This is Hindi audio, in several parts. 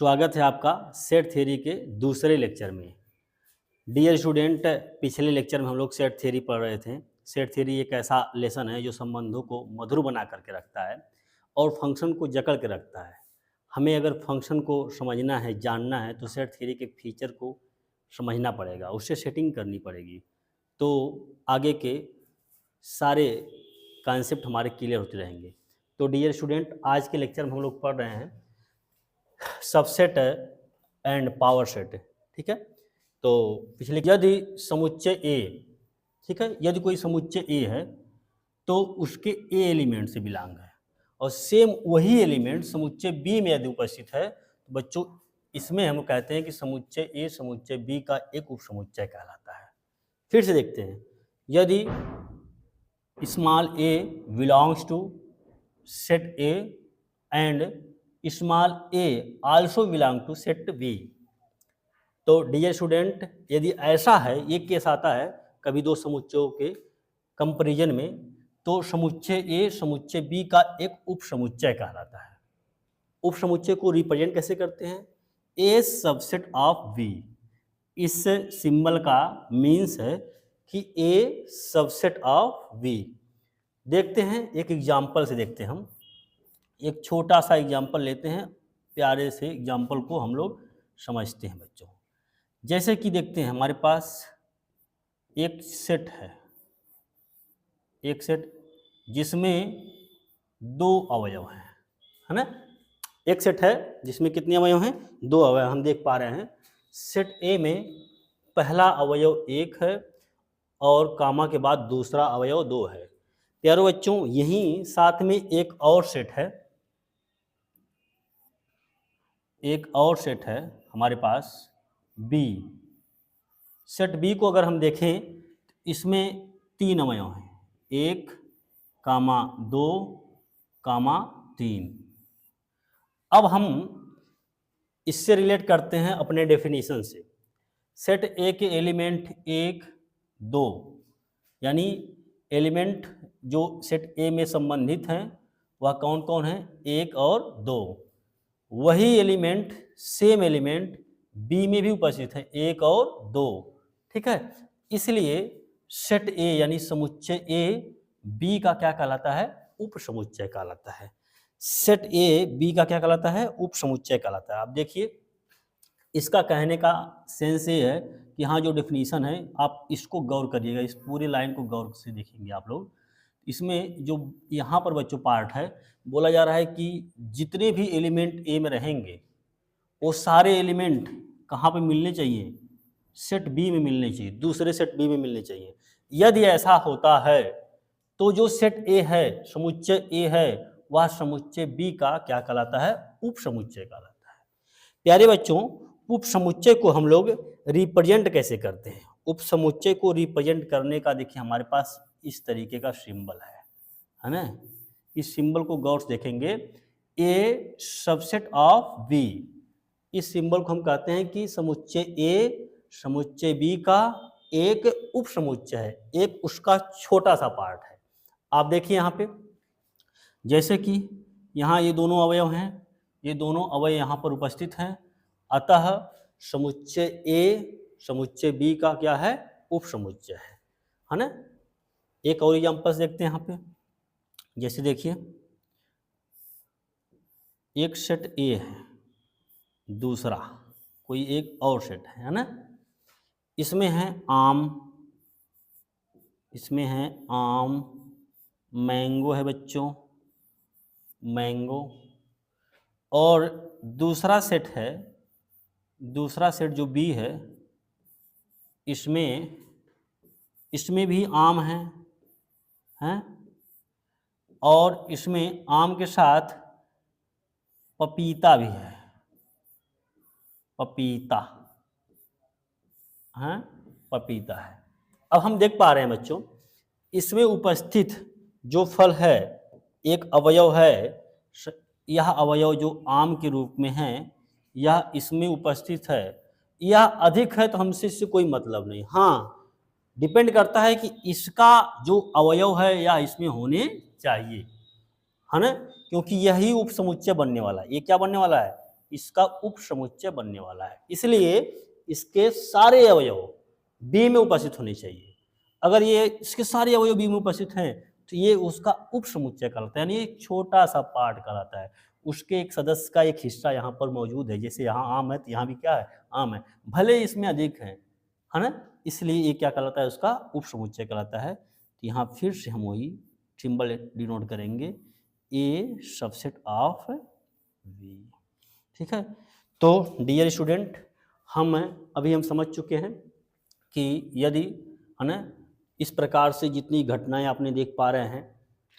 स्वागत है आपका सेट थ्योरी के दूसरे लेक्चर में। डियर स्टूडेंट, पिछले लेक्चर में हम लोग सेट थ्योरी पढ़ रहे थे। सेट थ्योरी एक ऐसा लेसन है जो संबंधों को मधुर बना करके रखता है और फंक्शन को जकड़ के रखता है। हमें अगर फंक्शन को समझना है, जानना है, तो सेट थ्योरी के फीचर को समझना पड़ेगा, उससे सेटिंग करनी पड़ेगी, तो आगे के सारे कॉन्सेप्ट हमारे क्लियर होते रहेंगे। तो डियर स्टूडेंट, आज के लेक्चर में हम लोग पढ़ रहे हैं सबसेट एंड पावर सेट। ठीक है, तो पिछले यदि समुच्चय ए, ठीक है, यदि कोई समुच्चय ए है तो उसके ए एलिमेंट से बिलोंग है और सेम वही एलिमेंट समुच्चय बी में यदि उपस्थित है तो बच्चों इसमें हम कहते हैं कि समुच्चय ए समुच्चय बी का एक उपसमुच्चय कहलाता है। फिर से देखते हैं, यदि small A belongs to set A and small A also belong to set B, तो डियर स्टूडेंट यदि ऐसा है, ये केस आता है कभी दो समुच्चयों के कंपैरिजन में, तो समुच्चय ए समुच्चय बी का एक उपसमुच्चय कहलाता है। उपसमुच्चय को रिप्रेजेंट कैसे करते हैं? ए सबसेट ऑफ बी। इस सिंबल का मीन्स है कि ए सबसेट ऑफ बी। देखते हैं, एक एग्जाम्पल से देखते हैं। हम एक छोटा सा एग्जाम्पल लेते हैं, प्यारे से एग्जाम्पल को हम लोग समझते हैं बच्चों। जैसे कि देखते हैं, हमारे पास एक सेट है, एक सेट जिसमें दो अवयव हैं, है ना। एक सेट है जिसमें कितने अवयव हैं? दो अवयव हम देख पा रहे हैं। सेट ए में पहला अवयव एक है और कामा के बाद दूसरा अवयव दो है। प्यारे बच्चों, यहीं साथ में एक और सेट है, एक और सेट है हमारे पास बी। सेट बी को अगर हम देखें, इसमें तीन अवयव हैं, एक कामा दो कामा तीन। अब हम इससे रिलेट करते हैं अपने डेफिनेशन से। सेट ए के एलिमेंट एक दो, यानी एलिमेंट जो सेट ए में संबंधित हैं वह कौन कौन है? एक और दो। वही एलिमेंट, सेम एलिमेंट बी में भी उपस्थित है, एक और दो। ठीक है, इसलिए सेट ए यानी समुच्चय ए बी का क्या कहलाता है? उपसमुच्चय कहलाता है। सेट ए बी का क्या कहलाता है? उपसमुच्चय कहलाता है। आप देखिए, इसका कहने का सेंस ये है कि हाँ, जो डेफिनेशन है आप इसको गौर करिएगा, इस पूरी लाइन को गौर से देखेंगे आप लोग। इसमें जो यहाँ पर बच्चों पार्ट है, बोला जा रहा है कि जितने भी एलिमेंट ए में रहेंगे वो सारे एलिमेंट कहाँ पे मिलने चाहिए? सेट बी में मिलने चाहिए, दूसरे सेट बी में मिलने चाहिए। यदि ऐसा होता है तो जो सेट ए है, समुच्चय ए है, वह समुच्चय बी का क्या कहलाता है? उपसमुच्चय कहलाता है। प्यारे बच्चों, उपसमुच्चय को हम लोग रिप्रेजेंट कैसे करते हैं? उपसमुच्चय को रिप्रेजेंट करने का देखिए हमारे पास इस तरीके का सिंबल है ना। इस सिंबल को गौर से देखेंगे, ए सबसेट ऑफ बी। इस सिंबल को हम कहते हैं कि समुच्चय ए समुच्चय बी का एक उपसमुच्चय है, एक उसका छोटा सा पार्ट है। आप देखिए यहाँ पे, जैसे कि यहाँ ये दोनों अवयव हैं, ये दोनों अवयव यहाँ पर उपस्थित हैं, अतः समुच्चय ए समुच्चय बी का क्या है? उपसमुच्चय है ना। एक और एग्जाम्पल देखते हैं यहाँ पे। जैसे देखिए, एक सेट ए है, दूसरा कोई एक और सेट है ना। इसमें है आम, इसमें है आम, मैंगो है बच्चों, मैंगो। और दूसरा सेट है, दूसरा सेट जो बी है, इसमें भी आम है, हैं? और इसमें आम के साथ पपीता भी है, पपीता है, पपीता है। अब हम देख पा रहे हैं बच्चों, इसमें उपस्थित जो फल है, एक अवयव है, यह अवयव जो आम के रूप में है, यह इसमें उपस्थित है। यह अधिक है तो हमसे इससे कोई मतलब नहीं। हाँ, डिपेंड करता है कि इसका जो अवयव है या इसमें होने चाहिए, है ना, क्योंकि यही उपसमुच्चय बनने वाला है। ये क्या बनने वाला है? इसका उप समुच्चय बनने वाला है, इसलिए इसके सारे अवयव बी में उपस्थित होने चाहिए। अगर ये इसके सारे अवयव बी में उपस्थित हैं तो ये उसका उप समुच्चय कहलाता है, यानी एक छोटा सा पार्ट कहलाता है। उसके एक सदस्य का एक हिस्सा यहाँ पर मौजूद है, जैसे यहाँ आम है तो यहाँ भी क्या है, आम है, भले इसमें अधिक है ना, इसलिए ये क्या कहलाता है, उसका उप समुच्चय कहलाता है। तो यहाँ फिर से हम वही सिंबल डिनोट करेंगे, ए सबसेट ऑफ वी। ठीक है, तो डियर स्टूडेंट, अभी हम समझ चुके हैं कि यदि है ना इस प्रकार से जितनी घटनाएं आपने देख पा रहे हैं,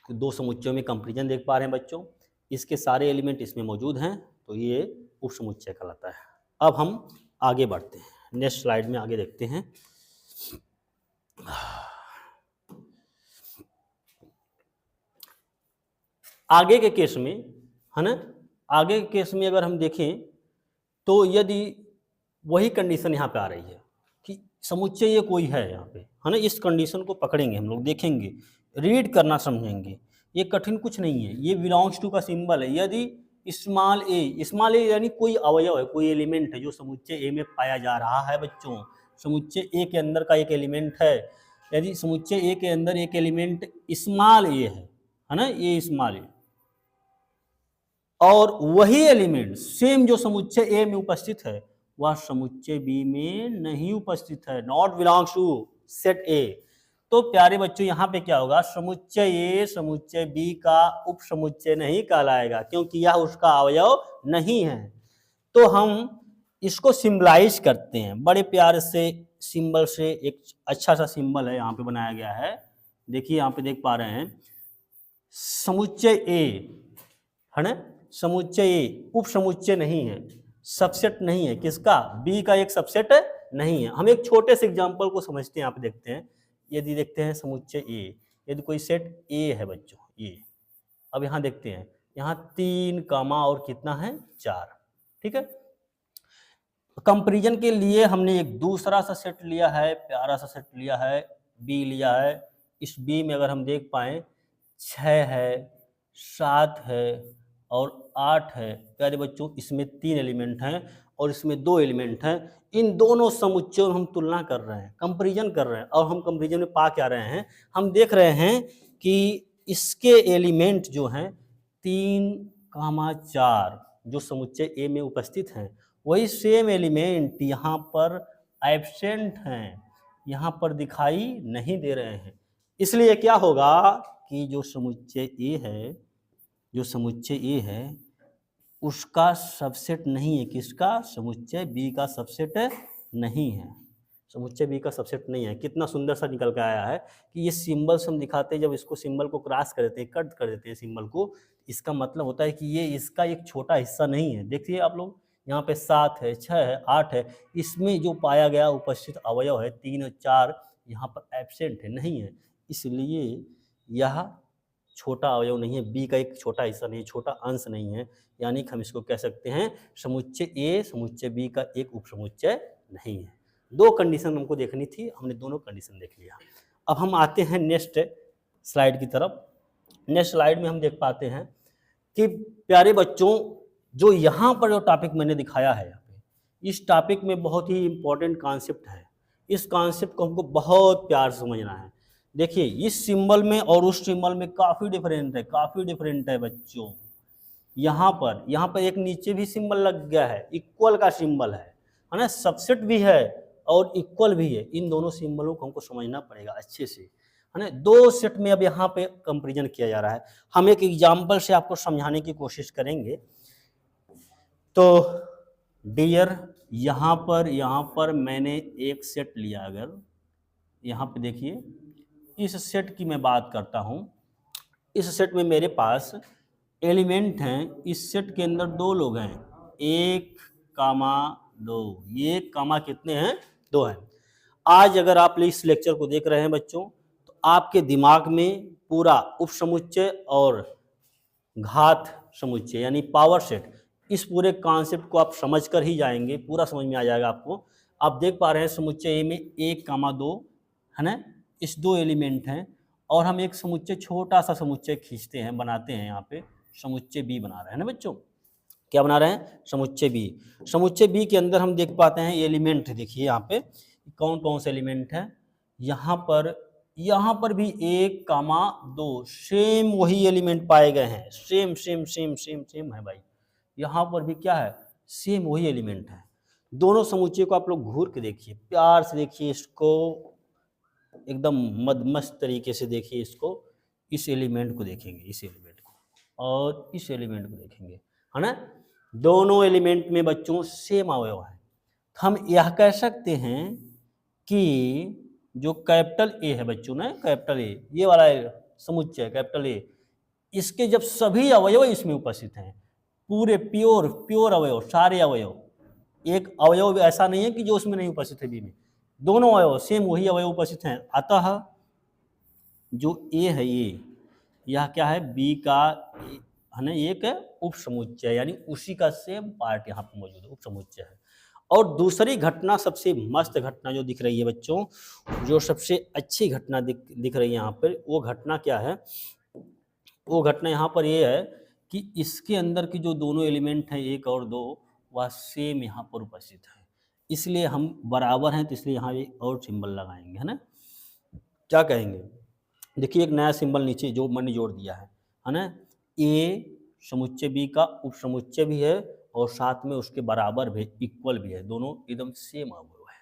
दो समुच्चयों में कंपैरिजन देख पा रहे हैं बच्चों, इसके सारे एलिमेंट इसमें मौजूद हैं, तो ये उप समुच्चय कहलाता है। अब हम आगे बढ़ते हैं, नेक्स्ट स्लाइड में आगे देखते हैं। आगे के केस में है ना, आगे के केस में अगर हम देखें तो यदि वही कंडीशन यहाँ पे आ रही है कि समुच्चय ये कोई है यहाँ पे, है ना, इस कंडीशन को पकड़ेंगे हम लोग, देखेंगे, रीड करना समझेंगे, ये कठिन कुछ नहीं है, ये बिलोंग्स टू का सिंबल है। यदि स्मॉल ए यानी कोई अवयव है, कोई एलिमेंट है जो समुच्चय ए में पाया जा रहा है बच्चों, समुच्चय ए के अंदर का एक एलिमेंट है, यदि समुच्चय ए के अंदर एक एलिमेंट स्मॉल ए है ना, ये स्मॉल ए, और वही एलिमेंट सेम जो समुच्चय ए में उपस्थित है वह समुच्चय बी में नहीं उपस्थित है, not belongs to set A, तो प्यारे बच्चों यहाँ पे क्या होगा, समुच्चय ए समुच्चय बी का उप समुच्चय नहीं कहलाएगा, क्योंकि यह उसका अवयव नहीं है। तो हम इसको सिंबलाइज करते हैं बड़े प्यार से सिंबल से, एक अच्छा सा सिंबल है यहाँ पे बनाया गया है, देखिए यहाँ पे देख पा रहे हैं, समुच्चय ए है ना, समुच्चय ए उप समुच्चय नहीं है, सबसेट नहीं है, किसका, बी का एक सबसेट नहीं है। हम एक छोटे से एग्जांपल को समझते हैं, यहाँ पे देखते हैं, यदि देखते हैं समुच्चय ए, यदि कोई सेट ए है बच्चों ये, अब यहाँ देखते हैं, यहाँ 3 कामा और कितना है 4, ठीक है। कंपैरिजन के लिए हमने एक दूसरा सा सेट लिया है, प्यारा सा सेट लिया है, बी लिया है। इस बी में अगर हम देख पाए 6 है, 7 है और 8 है। प्यारे बच्चों, इसमें 3 एलिमेंट हैं और इसमें 2 एलिमेंट हैं। इन दोनों समुच्चयों में हम तुलना कर रहे हैं, कंपैरिजन कर रहे हैं, और हम कंपैरिजन में पा क्या रहे हैं, हम देख रहे हैं कि इसके एलिमेंट जो हैं 3, 4 जो समुच्चय ए में उपस्थित हैं, वही सेम एलिमेंट यहाँ पर एब्सेंट हैं, यहाँ पर दिखाई नहीं दे रहे हैं। इसलिए क्या होगा कि जो समुच्चय ए है, जो समुच्चय ए है उसका सबसेट नहीं है, किसका, समुच्चय बी का सबसेट नहीं है, समुच्चय बी का सबसेट नहीं है। कितना सुंदर सा निकल के आया है कि ये सिंबल्स हम दिखाते हैं, जब इसको सिंबल को क्रॉस कर देते हैं, कट कर देते हैं सिंबल को, इसका मतलब होता है कि ये इसका एक छोटा हिस्सा नहीं है। देखिए आप लोग, यहाँ पे 7 है, 6 है, 8 है, इसमें जो पाया गया उपस्थित अवयव है 3 और 4 यहाँ पर एब्सेंट है, नहीं है, इसलिए यह छोटा अवयव नहीं है, बी का एक छोटा हिस्सा नहीं है, छोटा अंश नहीं है, यानी कि हम इसको कह सकते हैं समुच्चय ए समुच्चय बी का एक उप समुच्चय नहीं है। 2 कंडीशन हमको देखनी थी, हमने दोनों कंडीशन देख लिया। अब हम आते हैं नेक्स्ट स्लाइड की तरफ। नेक्स्ट स्लाइड में हम देख पाते हैं कि प्यारे बच्चों, जो यहाँ पर जो टॉपिक मैंने दिखाया है, यहाँ पे इस टॉपिक में बहुत ही इम्पोर्टेंट कॉन्सेप्ट है, इस कॉन्सेप्ट को हमको बहुत प्यार से समझना है। देखिए, इस सिंबल में और उस सिंबल में काफ़ी डिफरेंट है बच्चों। यहाँ पर एक नीचे भी सिंबल लग गया है, इक्वल का सिंबल है ना, सबसेट भी है और इक्वल भी है। इन दोनों सिंबलों को हमको समझना पड़ेगा अच्छे से, है ना। 2 सेट में अब यहाँ पे कंपैरिजन किया जा रहा है। हम एक एग्जाम्पल से आपको समझाने की कोशिश करेंगे। तो डियर, यहाँ पर मैंने एक सेट लिया, अगर यहाँ पे देखिए, इस सेट की मैं बात करता हूँ। इस सेट में मेरे पास एलिमेंट हैं, इस सेट के अंदर 2 लोग हैं, 1, 2, ये कामा कितने हैं, 2 हैं। आज अगर आप इस लेक्चर को देख रहे हैं बच्चों, तो आपके दिमाग में पूरा उप समुच्चय और घात समुच्चय यानी पावर सेट, इस पूरे कॉन्सेप्ट को आप समझ कर ही जाएंगे, पूरा समझ में आ जाएगा आपको। आप देख पा रहे हैं समुच्चय ए में 1, 2 है ना, इस 2 एलिमेंट हैं, और हम एक समुच्चय छोटा सा समुच्चय खींचते हैं, बनाते हैं, यहाँ पे समुच्चय बी बना रहे हैं ना बच्चों। क्या बना रहे हैं, समुच्चय बी। समुच्चय बी के अंदर हम देख पाते हैं एलिमेंट, देखिए यहाँ पे कौन कौन से एलिमेंट हैं। यहाँ पर भी 1, 2 सेम वही एलिमेंट पाए गए हैं, same same same same same है भाई। यहाँ पर भी क्या है, सेम वही एलिमेंट है। दोनों समुच्चय को आप लोग घूर के देखिए, प्यार से देखिए इसको, एकदम मदमस्त तरीके से देखिए इसको। इस एलिमेंट को देखेंगे, इस एलिमेंट को और इस एलिमेंट को देखेंगे, है ना। दोनों एलिमेंट में बच्चों सेम अवयव है। हम यह कह सकते हैं कि जो कैपिटल ए है बच्चों ना, कैपिटल ए, ये वाला समुच्चय कैपिटल ए, इसके जब सभी अवयव इसमें उपस्थित हैं, पूरे प्योर अवयव, सारे अवयव, एक अवयव ऐसा नहीं है कि जो उसमें नहीं उपस्थित है बी में, दोनों अवयव सेम वही अवयव उपस्थित हैं। अतः जो ए है ये, यह क्या है, बी का है ना एक उप समुच्चय, यानी उसी का सेम पार्ट यहाँ पर मौजूद है, उप समुच्चय है। और दूसरी घटना, सबसे मस्त घटना जो दिख रही है बच्चों, जो सबसे अच्छी घटना दिख रही है यहाँ पर, वो घटना क्या है, वो घटना यहाँ पर ये है कि इसके अंदर की जो दोनों एलिमेंट हैं 1 और 2, वह सेम यहाँ पर उपस्थित है। इसलिए हम बराबर हैं, तो इसलिए यहाँ एक और सिंबल लगाएंगे, है ना। क्या कहेंगे, देखिए एक नया सिंबल नीचे जो मैंने जोड़ दिया है ना। ए समुच्चय बी का उप समुच्चय भी है और साथ में उसके बराबर भी, इक्वल भी है, दोनों एकदम सेम अवयव है।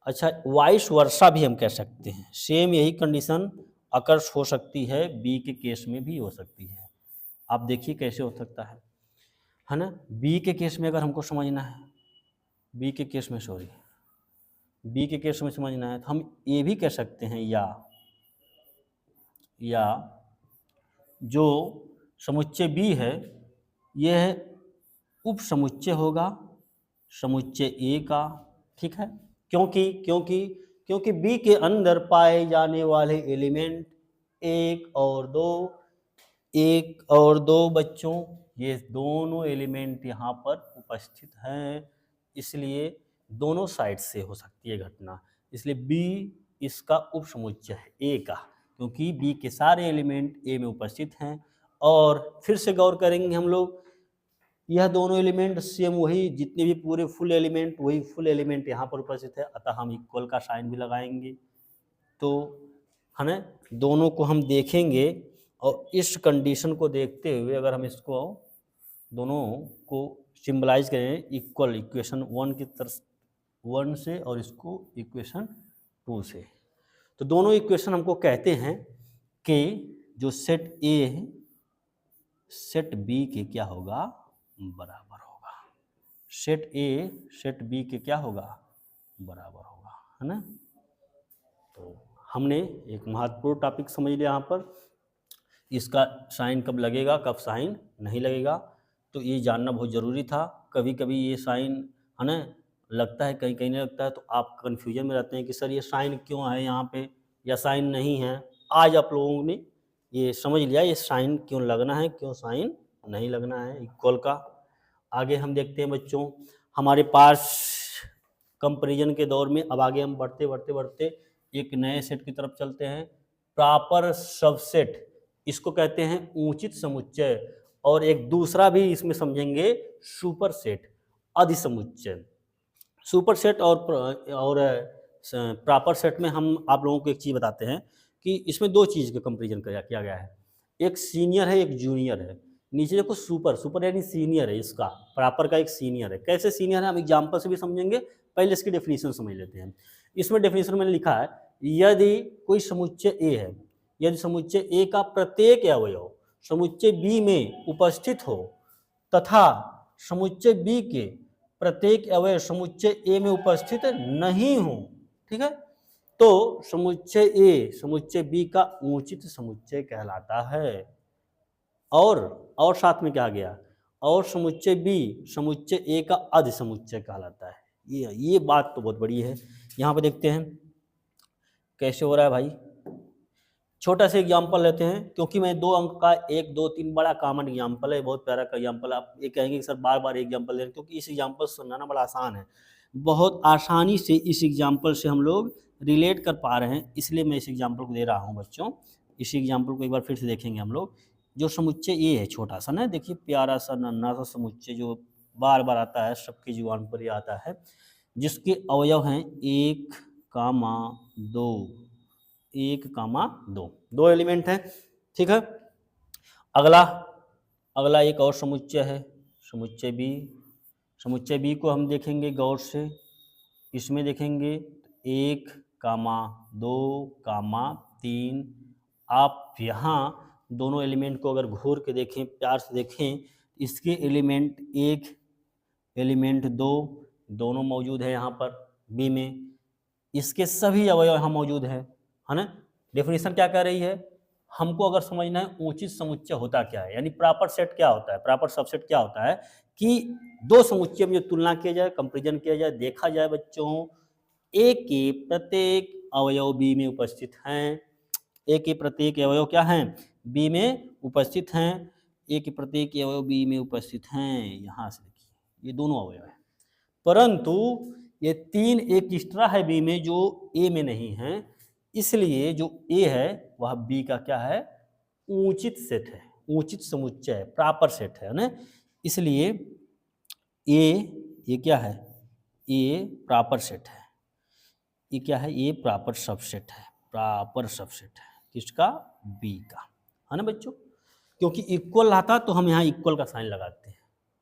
अच्छा, वाइस वर्सा भी हम कह सकते हैं, सेम यही कंडीशन अकर्ष हो सकती है, बी के केस में भी हो सकती है। आप देखिए कैसे हो सकता है ना। बी के केस में अगर हमको समझना है, बी के केस में समझना है, तो हम ये भी कह सकते हैं, या जो समुच्चय बी है यह उप समुच्चय होगा समुच्चय ए का, ठीक है। क्योंकि बी के अंदर पाए जाने वाले एलिमेंट 1 और 2 बच्चों, ये दोनों एलिमेंट यहाँ पर उपस्थित हैं, इसलिए दोनों साइड से हो सकती है घटना। इसलिए बी इसका उप समुच्चय है ए का, क्योंकि बी के सारे एलिमेंट ए में उपस्थित हैं। और फिर से गौर करेंगे हम लोग, यह दोनों एलिमेंट सेम वही, जितने भी पूरे फुल एलिमेंट, वही फुल एलिमेंट यहाँ पर उपस्थित है, अतः हम इक्वल का साइन भी लगाएंगे। तो है ना, दोनों को हम देखेंगे और इस कंडीशन को देखते हुए अगर हम इसको दोनों को सिंबलाइज करें इक्वल, इक्वेशन 1 की तरफ 1 से और इसको इक्वेशन 2 से, तो दोनों इक्वेशन हमको कहते हैं कि जो सेट ए है सेट बी के क्या होगा, बराबर होगा। सेट ए सेट बी के क्या होगा, बराबर होगा, है ना। तो हमने एक महत्वपूर्ण टॉपिक समझ लिया यहाँ पर, इसका साइन कब लगेगा कब साइन नहीं लगेगा, तो ये जानना बहुत ज़रूरी था। कभी कभी ये साइन है ना लगता है, कहीं कहीं नहीं लगता है, तो आप कन्फ्यूजन में रहते हैं कि सर ये साइन क्यों है यहाँ पे या साइन नहीं है। आज आप लोगों ने ये समझ लिया ये साइन क्यों लगना है, क्यों साइन नहीं लगना है इक्वल का। आगे हम देखते हैं बच्चों, हमारे पास कंपैरिजन के दौर में अब आगे हम बढ़ते एक नए सेट की तरफ चलते हैं, प्रॉपर सबसेट, इसको कहते हैं उचित समुच्चय, और एक दूसरा भी इसमें समझेंगे सुपर सेट, अधिसमुच्चय। सुपर सेट और प्रॉपर सेट में हम आप लोगों को एक चीज़ बताते हैं कि इसमें 2 चीज़ का कंपैरिजन किया गया है, एक सीनियर है एक जूनियर है। नीचे देखो सुपर यानी सीनियर है, इसका प्रॉपर का एक सीनियर है। कैसे सीनियर है हम एग्जाम्पल से भी समझेंगे, पहले इसकी डेफिनेशन समझ लेते हैं। इसमें डेफिनेशन मैंने लिखा है, यदि कोई समुच्चय ए है, यदि समुच्चय ए का प्रत्येक अवयव समुच्चय बी में उपस्थित हो तथा समुच्चय बी के प्रत्येक अवयव समुच्चय ए में उपस्थित नहीं हो, ठीक है, तो समुच्चय ए समुच्चय बी का उचित समुच्चय कहलाता है। और साथ में क्या गया, और समुच्चय बी समुच्चय ए का अधिसमुच्चय कहलाता है। ये बात तो बहुत बड़ी है। यहाँ पे देखते हैं कैसे हो रहा है भाई। छोटा सा एग्जाम्पल लेते हैं, क्योंकि मैं 2 अंक का 1, 2, 3 बड़ा कॉमन एग्जाम्पल है, बहुत प्यारा का एग्जाम्पल। आप ये कहेंगे कि सर बार बार एग्जाम्पल ले रहे हैं, क्योंकि इस एग्जाम्पल से समझाना बड़ा आसान है, बहुत आसानी से इस एग्जाम्पल से हम लोग रिलेट कर पा रहे हैं, इसलिए मैं इस एग्जाम्पल को दे रहा हूँ बच्चों। इस एग्जाम्पल को एक बार फिर से देखेंगे हम लोग। जो समुच्चय ए है छोटा सा ना, देखिए प्यारा सा नन्हा सा समुच्चय जो बार बार आता है, सबकी जुबान पर ही आता है, जिसके अवयव हैं 1, 2, 1, 2, 2 एलिमेंट हैं, ठीक है। अगला अगला एक और समुच्चय है, समुच्चय बी। समुच्चय बी को हम देखेंगे गौर से, इसमें देखेंगे 1, 2, 3। आप यहाँ दोनों एलिमेंट को अगर घूर के देखें, प्यार से देखें, इसके एलिमेंट 1, एलिमेंट 2 दोनों मौजूद है यहाँ पर बी में, इसके सभी अवयव यहाँ मौजूद है ना। डेफिनेशन क्या कह रही है, हमको अगर समझना है उचित समुच्चय होता क्या है, यानी प्रॉपर सेट क्या होता है, प्रॉपर सबसेट क्या होता है, कि दो समुच्चय में जो तुलना किया जाए, कंपैरिजन किया जाए, देखा जाए बच्चों, ए के प्रत्येक अवयव बी में उपस्थित हैं, ए के प्रत्येक अवयव क्या हैं, बी में उपस्थित हैं, ए के प्रत्येक अवयव बी में उपस्थित हैं, यहाँ से देखिए ये दोनों अवयव हैं, परंतु ये 3 एक एक्स्ट्रा है बी में जो ए में नहीं है, इसलिए जो ए है वह बी का क्या है, उचित सेट है, उचित समुच्चय है, प्रॉपर सेट है ना। इसलिए ये क्या है, ए प्रॉपर सेट है, ये क्या है, ये प्रॉपर सबसेट है, प्रॉपर सबसेट है किसका, बी का, है ना बच्चों। क्योंकि इक्वल आता तो हम यहाँ इक्वल का साइन लगाते हैं,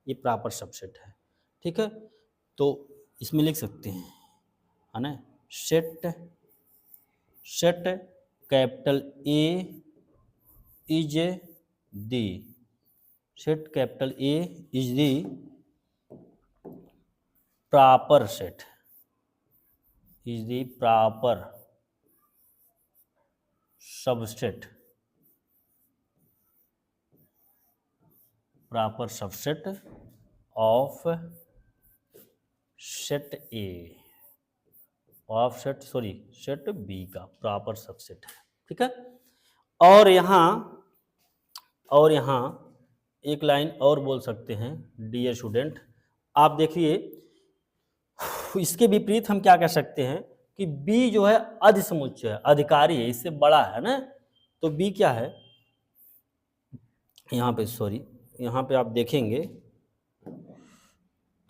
ये प्रॉपर सबसेट है, ठीक है। तो इसमें लिख सकते हैं, है ना, set capital A is the, set capital A is the proper set, is the proper subset, proper subset of set A, of set B का proper subset है, ठीक है। और यहाँ एक लाइन और बोल सकते हैं, डियर स्टूडेंट, आप देखिए इसके विपरीत हम क्या कह सकते हैं कि B जो है अधिसमुच्चय है, अधिकारी है, इससे बड़ा है ना, तो B क्या है, यहाँ पे आप देखेंगे,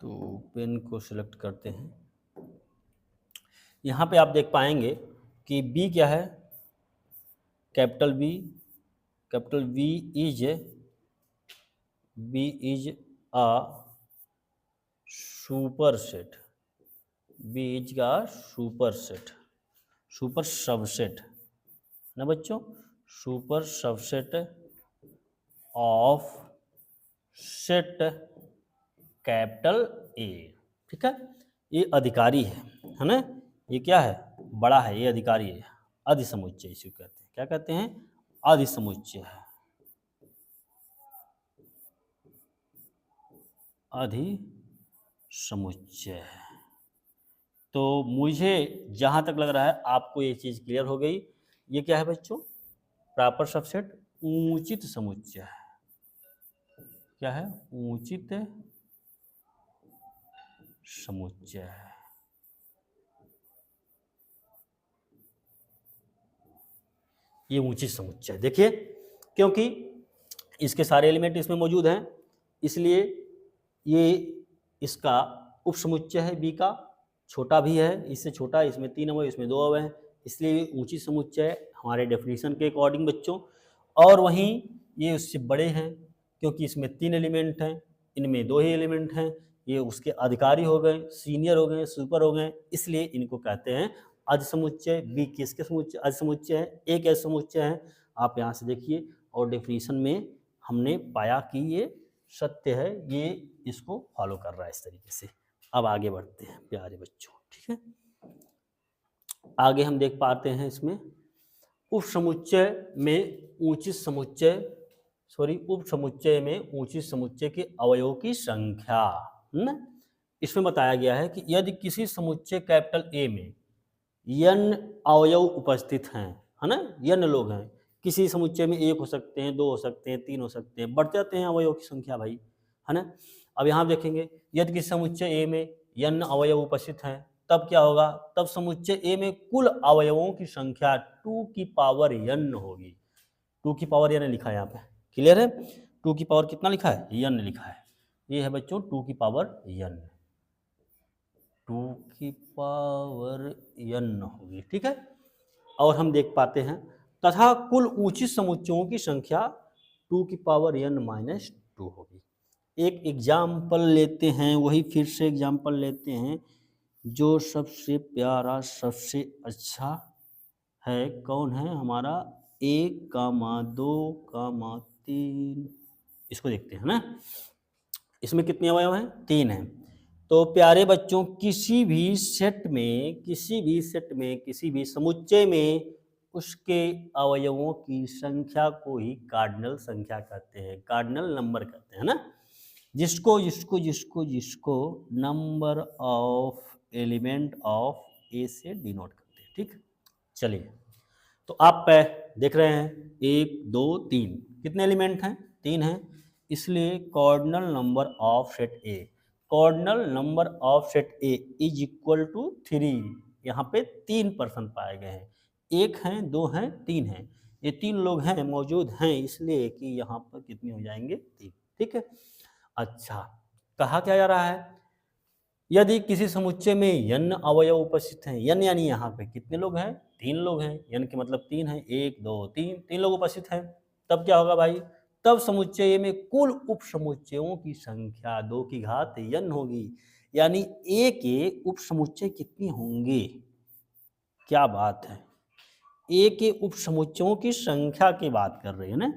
तो पेन को सिलेक्ट करते हैं, यहाँ पे आप देख पाएंगे कि B क्या है, capital B is a super set, B is का सुपर सेट, सुपर सबसेट ना बच्चों, super subset of set capital A, ठीक है। ये अधिकारी है ना, ये क्या है, बड़ा है, ये अधिकारी है, अधिसमुच्चय इसे कहते हैं, क्या कहते हैं, अधिसमुच्चय है, अधिसमुच्चय है। तो मुझे जहाँ तक लग रहा है आपको ये चीज़ क्लियर हो गई, ये क्या है बच्चों, प्रॉपर सबसेट उचित समुच्चय है, क्या है, उचित समुच्चय है। ये उचित समुच्चय देखिए, क्योंकि इसके सारे एलिमेंट इसमें मौजूद हैं, इसलिए ये इसका उपसमुच्चय है, बी का छोटा भी है, इससे छोटा, इसमें 3 अवयव, इसमें 2 अवयव हैं, इसलिए उचित समुच्चय हमारे डेफिनेशन के अकॉर्डिंग बच्चों। और वहीं ये उससे बड़े हैं, क्योंकि इसमें 3 एलिमेंट हैं, इनमें 2 ही एलिमेंट हैं, ये उसके अधिकारी हो गए, सीनियर हो गए, सुपर हो गए, इसलिए इनको कहते हैं अधिसमुच्चय। बी किसके समुच्चय, अधिसमुच्चय है, एक ऐसा समुच्चय है, आप यहाँ से देखिए, और डेफिनेशन में हमने पाया कि ये सत्य है, ये इसको फॉलो कर रहा है इस तरीके से। अब आगे बढ़ते हैं प्यारे बच्चों, ठीक है। आगे हम देख पाते हैं इसमें उपसमुच्चय में उचित समुच्चय के अवयवों की संख्या, इसमें बताया गया है कि यदि किसी समुच्चय कैपिटल ए में n अवयव उपस्थित हैं, है ना, n लोग हैं, किसी समुच्चय में 1 हो सकते हैं, 2 हो सकते हैं, 3 हो सकते हैं, बढ़ते जाते हैं अवयव की संख्या भाई, है ना। अब यहाँ देखेंगे यदि किसी समुच्चय ए में n अवयव उपस्थित हैं, तब क्या होगा, तब समुच्चय ए में कुल अवयवों की संख्या 2 की पावर n होगी, 2 की पावर n लिखा है यहाँ पे, क्लियर है? 2 की पावर कितना लिखा है? n लिखा है। ये है बच्चों 2 की पावर n, 2 की पावर n होगी, ठीक है। और हम देख पाते हैं तथा कुल उचित समुच्चयों की संख्या 2 की पावर n माइनस 2 होगी। एक एग्जाम्पल लेते हैं, वही फिर से एग्जाम्पल लेते हैं, जो सबसे प्यारा सबसे अच्छा है, कौन है हमारा 1,2,3, इसको देखते हैं ना। इसमें कितने अवयव हैं? 3 हैं। तो प्यारे बच्चों किसी भी सेट में, किसी भी समुच्चय में उसके अवयवों की संख्या को ही कार्डिनल संख्या कहते हैं, कार्डिनल नंबर कहते हैं ना। जिसको नंबर ऑफ एलिमेंट ऑफ ए से डिनोट करते हैं, ठीक। चलिए, तो आप देख रहे हैं 1 2 3 कितने एलिमेंट हैं? 3 हैं। इसलिए cardinal number of set A, cardinal number of set A is equal to 3। यहाँ पे 3 पर्सन पाए गए हैं, 1 हैं, 2 हैं, 3 हैं। ये 3 लोग हैं, मौजूद हैं, इसलिए कि यहाँ पर कितने हो जाएंगे? 3, ठीक है। अच्छा, कहा क्या जा रहा है? यदि किसी समुच्चय में n अवयव उपस्थित हैं, n यानी यहाँ पे कितने लोग हैं? 3 लोग हैं, n के मतलब 3 है, 1 2 3, 3 लोग उपस्थित हैं, तब क्या होगा भाई? तब समुच्चय में कुल उप समुच्चयों की संख्या 2 की घात n होगी, यानी a के उप समुच्चय कितने होंगे? क्या बात है, a के उप समुच्चयों की संख्या की बात कर रहे हैं ना।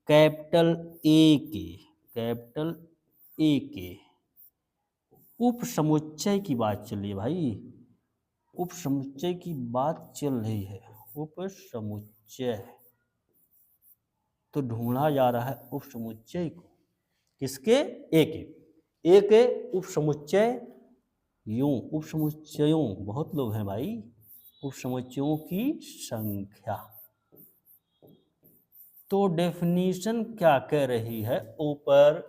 कैपिटल ए के उप समुच्चय की बात चल रही है भाई, उप समुच्चय की बात चल रही है। उप समुच्चय तो ढूंढा जा रहा है उप समुच्चय को, किसके? ए के उप समुच्चय यूं, उप समुच्चयों बहुत लोग हैं भाई, उप समुच्चयों की संख्या। तो डेफिनीशन क्या कह रही है ऊपर?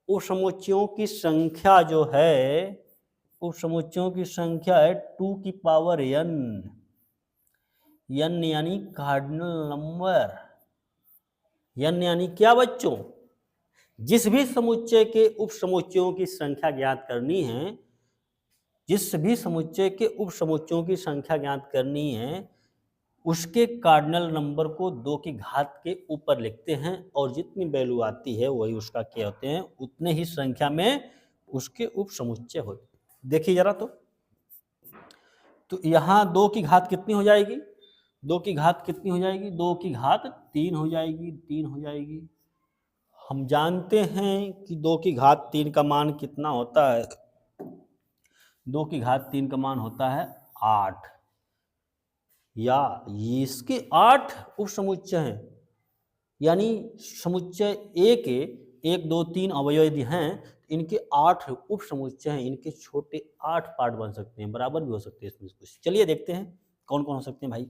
उप समुच्चयों की संख्या जो है, उप समुच्चयों की संख्या है 2 की पावर n, n यानी कार्डिनल नंबर। n यानी क्या बच्चों? जिस भी समुच्चय के उप समुच्चयों की संख्या ज्ञात करनी है, जिस भी समुच्चय के उप समुच्चयों की संख्या ज्ञात करनी है, उसके कार्डिनल नंबर को 2 की घात के ऊपर लिखते हैं, और जितनी वैल्यू आती है वही उसका क्या होते हैं, उतने ही संख्या में उसके उप समुच्चय होते हैं। देखिए जरा, तो यहाँ 2 की घात कितनी हो जाएगी? 2 की घात कितनी हो जाएगी? 2 की घात 3 हो जाएगी, 3 हो जाएगी। हम जानते हैं कि 2 की घात 3 का मान कितना होता है? 2 की घात 3 का मान होता है 8, या इसके 8 उप समुच्चय हैं, यानी समुच्चय ए के 1 2 3 अवयव यदि हैं, इनके 8 उप समुच्चय हैं, इनके छोटे 8 पार्ट बन सकते हैं, बराबर भी हो सकते हैं इसमें कुछ। चलिए देखते हैं कौन कौन हो सकते हैं भाई।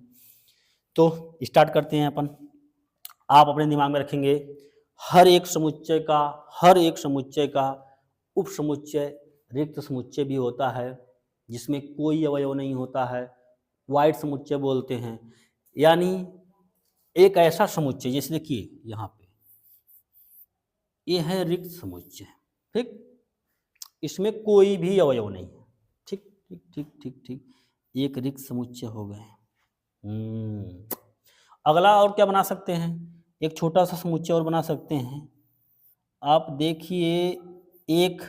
तो स्टार्ट करते हैं अपन। आप अपने दिमाग में रखेंगे हर एक समुच्चय का उप समुच्चय रिक्त समुच्चय भी होता है, जिसमें कोई अवयव नहीं होता है, वाइड समुच्चय बोलते हैं। यानी एक ऐसा समुच्चय, जैसे देखिए यहाँ पे ये है रिक्त समुच्चय, ठीक, इसमें कोई भी अवयव नहीं है, ठीक ठीक ठीक ठीक ठीक, एक रिक्त समुच्चय हो गए। अगला और क्या बना सकते हैं? एक छोटा सा समुच्चय और बना सकते हैं। आप देखिए, एक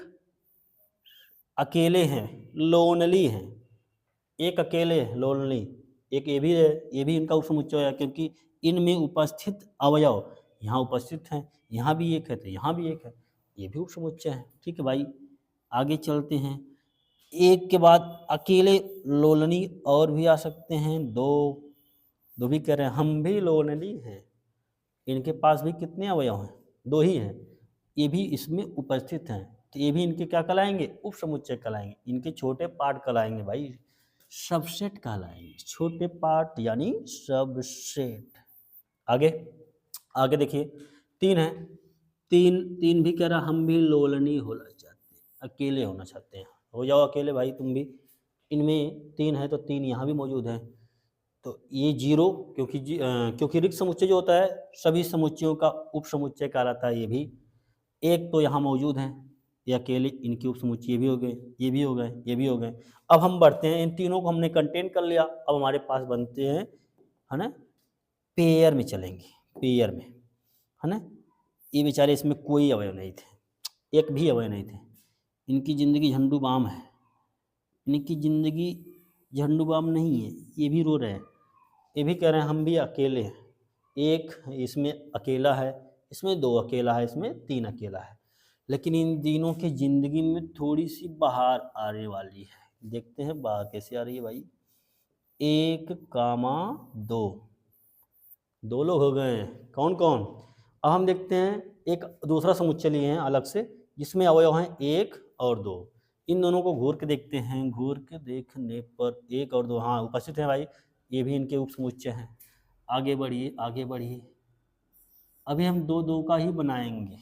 अकेले हैं, लोनली हैं, एक अकेले लोनली, एक ये भी है, ये भी इनका उपसमुच्चय है, क्योंकि इनमें उपस्थित अवयव यहाँ उपस्थित हैं, यहाँ भी एक है तो यहाँ भी एक है, ये भी उपसमुच्चय है। ठीक है भाई, आगे चलते हैं। एक के बाद अकेले लोनली और भी आ सकते हैं, दो भी कह रहे हैं, हम भी लोनली हैं, इनके पास भी कितने अवयव हैं? 2 ही हैं, ये भी इसमें उपस्थित हैं, तो ये भी इनके क्या कहलाएंगे? उप समुच्चय कहलाएंगे। इनके छोटे पार्ट कहलाएंगे भाई, सबसेट कहलाएंगे, छोटे पार्ट यानी सबसेट। आगे आगे देखिए, 3 है, तीन भी कह रहा हम भी लोलनी होना चाहते हैं, अकेले होना चाहते हैं, हो जाओ अकेले भाई तुम भी। इनमें 3 है तो 3 यहाँ भी मौजूद है, तो ये जीरो, क्योंकि रिक्त समुच्चय जो होता है सभी समुच्चयों का उप समुच्चय कहलाता है। ये भी एक तो यहाँ मौजूद हैं, ये अकेले इनके उप समुच्चय ये भी हो गए, ये भी हो गए, ये भी हो गए। अब हम बढ़ते हैं, इन तीनों को हमने कंटेन कर लिया। अब हमारे पास बनते हैं, है ना, पेयर में चलेंगे, पेयर में, है ना। ये बेचारे, इसमें कोई अवयव नहीं थे, एक भी अवयव नहीं थे। इनकी ज़िंदगी झंडू बाम है, इनकी ज़िंदगी झंडू बाम नहीं है। ये भी रो रहे हैं, ये भी कह रहे हैं हम भी अकेले हैं। एक इसमें अकेला है, इसमें दो अकेला है, इसमें तीन अकेला है। लेकिन इन तीनों की ज़िंदगी में थोड़ी सी बाहर आने वाली है। देखते हैं बाहर कैसे आ रही है भाई। 1, 2, 2 लोग हो गए हैं। कौन कौन? अब हम देखते हैं, एक दूसरा समुच्चय लिए हैं अलग से, जिसमें अवयव हैं 1 और 2। इन दोनों को घूर के देखते हैं। घूर के देखने पर 1 और 2 हाँ उपस्थित हैं भाई, ये भी इनके उप समुच्चय हैं। आगे बढ़िए, आगे बढ़िए। अभी हम 2 का ही बनाएंगे।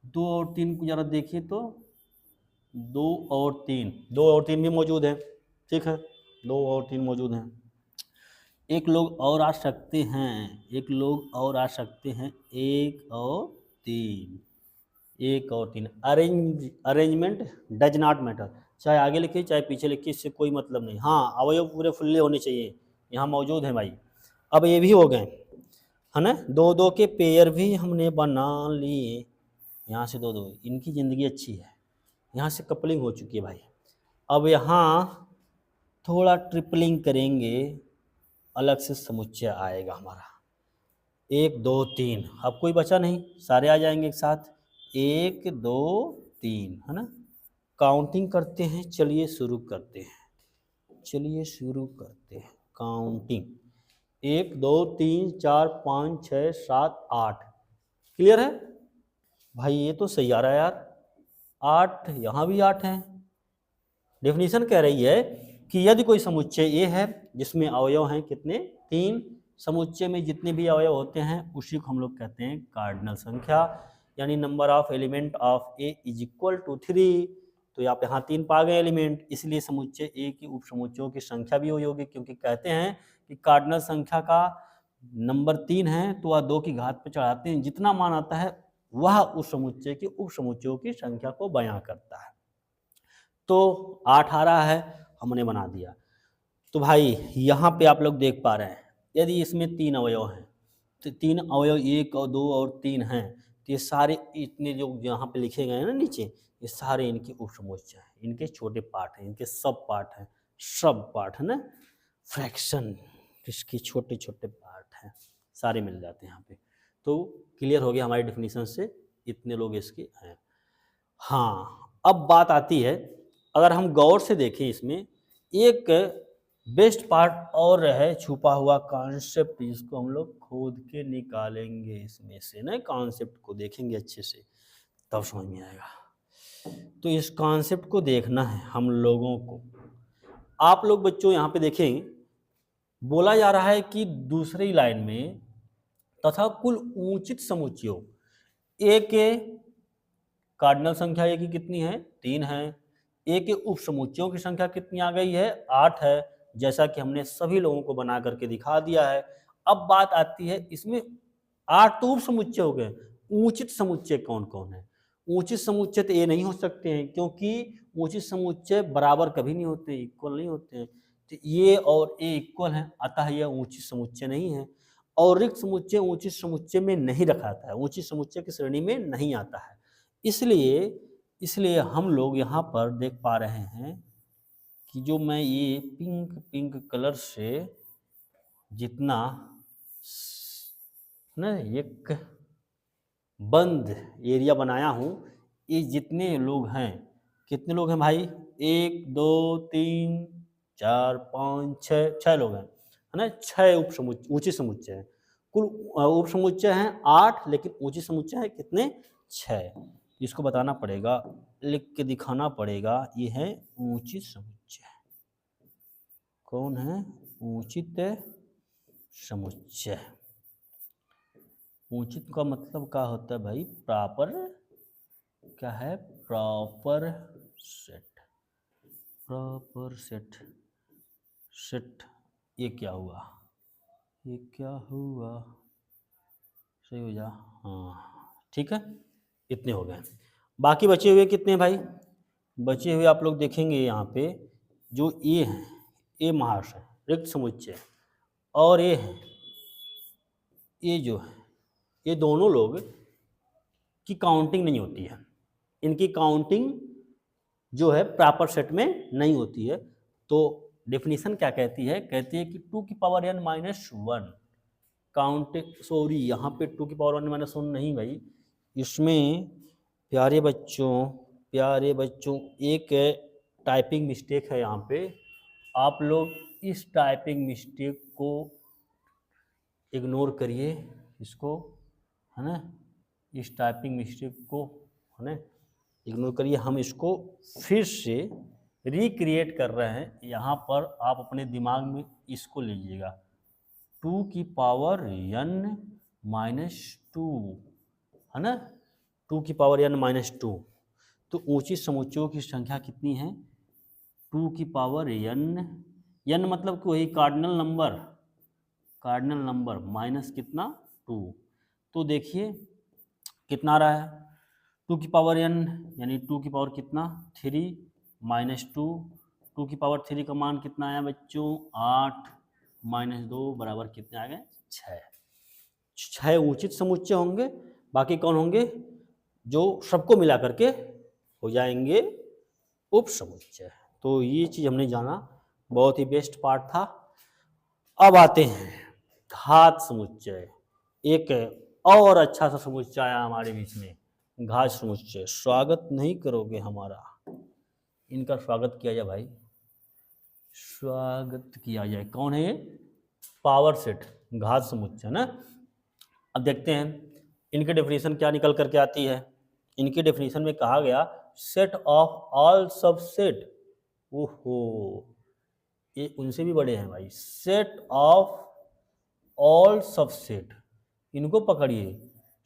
2 और 3 को ज़रा देखिए तो 2 और 3 भी मौजूद हैं, ठीक है, 2 और 3 मौजूद हैं। एक लोग और आ सकते हैं, एक लोग और आ सकते हैं, 1 और 3, 1 और 3। अरेंजमेंट डज नॉट मैटर, चाहे आगे लिखिए चाहे पीछे लिखिए, इससे कोई मतलब नहीं। हाँ, अवयव पूरे फुल्ले होने चाहिए, यहाँ मौजूद हैं भाई। अब ये भी हो गए, है ना। 2 के पेयर भी हमने बना लिए, यहाँ से 2, इनकी ज़िंदगी अच्छी है, यहाँ से कपलिंग हो चुकी है भाई। अब यहाँ थोड़ा ट्रिपलिंग करेंगे, अलग से समुच्चय आएगा हमारा। 1, 2, 3, अब कोई बचा नहीं, सारे आ जाएंगे एक साथ। 1, 2, 3, है ना। काउंटिंग करते हैं, चलिए शुरू करते हैं, चलिए शुरू करते हैं काउंटिंग। 1, 2, 3, 4, 5, 6, 7, 8। क्लियर है भाई? ये तो सही आ रहा है यार, 8, यहाँ भी 8 है। डेफिनेशन कह रही है कि यदि कोई समुच्चय ए है जिसमें अवयव हैं कितने? 3, समुच्चय में जितने भी अवयव होते हैं उसी को हम लोग कहते हैं कार्डिनल संख्या, यानी number of element of A is equal to 3। तो आप यहाँ 3 पा गए एलिमेंट, इसलिए समुच्चय ए की उप समुच्चयों की संख्या भी वही होगी, क्योंकि कहते हैं कि कार्डिनल संख्या का नंबर 3 है तो वह 2 की घात पर चढ़ाते हैं, जितना मान आता है वह उस समुच्चय की उप समुच्चयों की संख्या को बयां करता है। तो 8 आ रहा है, हमने बना दिया। तो भाई यहाँ पे आप लोग देख पा रहे हैं, यदि इसमें 3 अवयव हैं तो 3 अवयव 1 और 2 और 3 हैं, तो ये सारे इतने जो यहाँ पे लिखे गए हैं ना नीचे, ये सारे इनके उप समुच्चय हैं, इनके छोटे पार्ट हैं, इनके सब पार्ट हैं, सब पार्ट है ना, फ्रैक्शन, इसके छोटे छोटे पार्ट हैं, सारे मिल जाते हैं यहाँ पे। तो क्लियर हो गया हमारी डेफिनेशन से, इतने लोग इसके हैं। हाँ, अब बात आती है, अगर हम गौर से देखें इसमें एक बेस्ट पार्ट और है, छुपा हुआ कॉन्सेप्ट, जिसको हम लोग खोद के निकालेंगे इसमें से ना, कॉन्सेप्ट को देखेंगे अच्छे से तब समझ में आएगा। तो इस कॉन्सेप्ट को देखना है हम लोगों को। आप लोग बच्चों यहाँ पे देखें, बोला जा रहा है कि दूसरी लाइन में तथा कुल ऊंचित समुच्चयों ए के कार्डिनल संख्या ए की कितनी है? 3 है। ए के उप समुच्चयों की संख्या कितनी आ गई है? 8 है, जैसा कि हमने सभी लोगों को बना करके दिखा दिया है। अब बात आती है, इसमें 8 तो उप समुच्चय हो गए, ऊंचित समुच्चय कौन कौन है? ऊंचित समुच्चय तो ए नहीं हो सकते हैं, क्योंकि ऊंचित समुच्चय बराबर कभी नहीं होते, इक्वल नहीं होते हैं। तो ये और ए इक्वल हैं, अतः यह ऊंचित समुच्चय नहीं है। और रिक्त समुच्चय ऊंचित समुच्चय में नहीं रखा जाता है, ऊंचित समुच्चय की श्रेणी में नहीं आता है। इसलिए इसलिए हम लोग यहाँ पर देख पा रहे हैं कि जो मैं ये पिंक पिंक कलर से जितना ना एक बंद एरिया बनाया हूँ, ये जितने लोग हैं, कितने लोग हैं भाई? 1, 2, 3, 4, 5, 6 लोग हैं, है ना। 6 उप समुच्चय, ऊंची समुच्चय हैं। कुल उप समुच्चय हैं 8, लेकिन ऊंची समुच्चय है कितने? 6। इसको बताना पड़ेगा, लिख के दिखाना पड़ेगा। ये है ऊंचित समुच्चय। कौन है? ऊंचित समुच्चय। ऊंचित का मतलब क्या होता है भाई? प्रॉपर, क्या है? Proper set, proper set, set ये क्या हुआ, ये क्या हुआ, सही हो जा, हाँ ठीक है, इतने हो गए। बाकी बचे हुए कितने हैं भाई, बचे हुए आप लोग देखेंगे यहाँ पे जो ए हैं, ए महाश है रिक्त समुच्चय, और ए है, ये जो है, ये दोनों लोग की काउंटिंग नहीं होती है, इनकी काउंटिंग जो है प्रॉपर सेट में नहीं होती है। तो डेफिनेशन क्या कहती है, कहती है कि 2 की power n minus 1 count, sorry यहाँ पे 2 की पावर n माइनस 1 नहीं भाई, इसमें प्यारे बच्चों एक टाइपिंग मिस्टेक है यहाँ पे, आप लोग इस टाइपिंग मिस्टेक को इग्नोर करिए, इसको है ना, इस टाइपिंग मिस्टेक को है ना इग्नोर करिए, हम इसको फिर से रिक्रिएट कर रहे हैं। यहाँ पर आप अपने दिमाग में इसको लीजिएगा, 2 की पावर n माइनस 2 है ना, 2 की पावर n माइनस 2, तो ऊंची समुच्चयों की संख्या कितनी है, 2 की पावर n मतलब कि वही कार्डिनल नंबर माइनस कितना 2, तो देखिए कितना आ रहा है, 2 की पावर n यानी 2 की पावर कितना 3 माइनस 2, 2 की पावर 3 का मान कितना आया बच्चों 8 माइनस 2 बराबर कितने आ गए 6 उचित समुच्चय होंगे, बाकी कौन होंगे जो सबको मिला करके हो जाएंगे उप समुच्चय। तो ये चीज़ हमने जाना, बहुत ही बेस्ट पार्ट था। अब आते हैं घात समुच्चय, एक और अच्छा सा समुच्चय आया हमारे बीच में, घात समुच्चय। स्वागत नहीं करोगे हमारा, इनका स्वागत किया जाए भाई, स्वागत किया जाए। कौन है ये, पावर सेट घात समुच्चय ना। अब देखते हैं इनकी डेफिनेशन क्या निकल करके आती है। इनकी डेफिनेशन में कहा गया सेट ऑफ ऑल सबसेट, ओहो ये उनसे भी बड़े हैं भाई, सेट ऑफ ऑल सबसेट, इनको पकड़िए,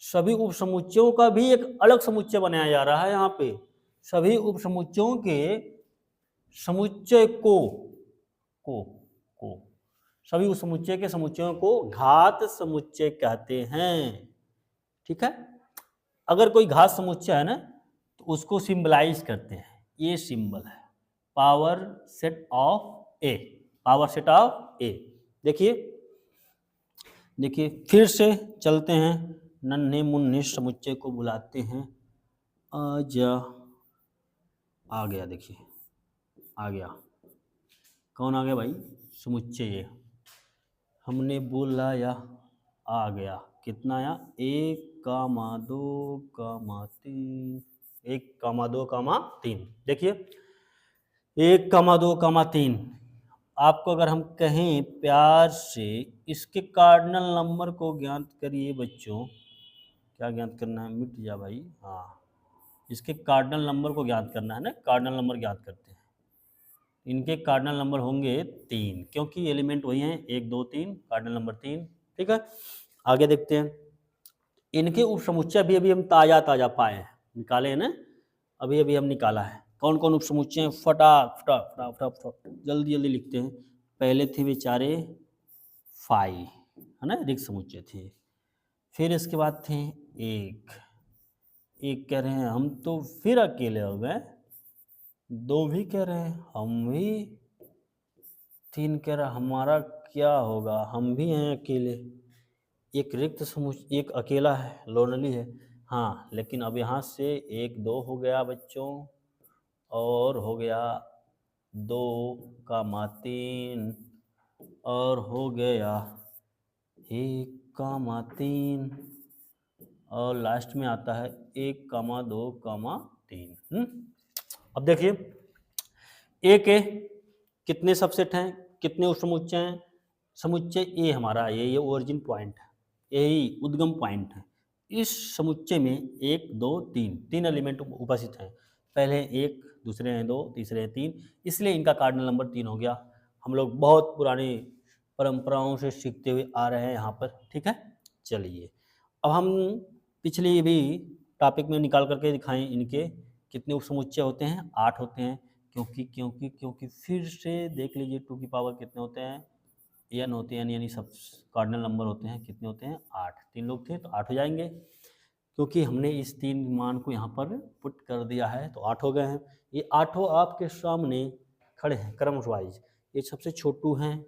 सभी उपसमुच्चयों का भी एक अलग समुच्चय बनाया जा रहा है यहाँ पे, सभी उपसमुच्चयों के समुच्चय को सभी उपसमुच्चय के समुच्चयों को घात समुच्चय कहते हैं, ठीक है। अगर कोई घात समुच्चय है ना तो उसको सिंबलाइज करते हैं, ये सिंबल है power set of A, power set of A. देखिए फिर से चलते हैं, नन्हे मुन्ने समुच्चय को बुलाते हैं, आजा, आ गया, देखिए आ गया, कौन आ गया भाई, समुच्चय, हमने बुलाया आ गया, कितना आया 1, 2, 3, 1, 2, 3। देखिए 1, 2, 3, आपको अगर हम कहें प्यार से इसके कार्डिनल नंबर को ज्ञात करिए बच्चों, क्या ज्ञात करना है, मिट जा भाई, हाँ इसके कार्डिनल नंबर को ज्ञात करना है ना, कार्डिनल नंबर ज्ञात करते हैं, इनके कार्डिनल नंबर होंगे 3, क्योंकि एलिमेंट वही हैं 1, 2, 3, कार्डिनल नंबर 3, ठीक है। आगे देखते हैं, इनके उपसमुच्चय अभी हम ताज़ा पाए हैं, निकाले हैं ना, अभी हम निकाला है, कौन कौन उपसमुच्चय हैं, फटाफट जल्दी लिखते हैं। पहले थे बेचारे फाई, है ना, रिक्त समुच्चय थे, फिर इसके बाद थे एक कह रहे हैं हम तो फिर अकेले हो गए, 2 भी कह रहे हैं हम भी, 3 कह रहा हमारा क्या होगा, हम भी हैं अकेले, एक रिक्त समुच्चय, एक अकेला है, लोनली है, हाँ लेकिन अब यहाँ से 1, 2 हो गया बच्चों, और हो गया 2, 3, और हो गया 1, 3, और लास्ट में आता है 1, 2, 3। अब देखिए ए के कितने सबसेट हैं, कितने उपसमुच्चय हैं, समुच्चय ए हमारा ये ओरिजिन पॉइंट है, यही उद्गम पॉइंट है, इस समुच्चय में 1, 2, 3 एलिमेंट उपस्थित हैं, पहले 1, दूसरे हैं 2, तीसरे हैं 3, इसलिए इनका कार्डिनल नंबर 3 हो गया। हम लोग बहुत पुरानी परंपराओं से सीखते हुए आ रहे हैं यहाँ पर, ठीक है। चलिए अब हम पिछली भी टॉपिक में निकाल करके दिखाएं इनके कितने उपसमुच्चय होते हैं, 8 होते हैं, क्योंकि फिर से देख लीजिए 2 की पावर कितने होते हैं एन होते हैं यानी सब कार्डिनल नंबर होते हैं, कितने होते हैं 8, 3 लोग थे तो 8 हो जाएंगे, क्योंकि हमने इस 3 मान को यहाँ पर पुट कर दिया है तो 8 हो गए हैं। ये 8 आपके सामने खड़े हैं क्रम वाइज, ये सबसे छोटू हैं,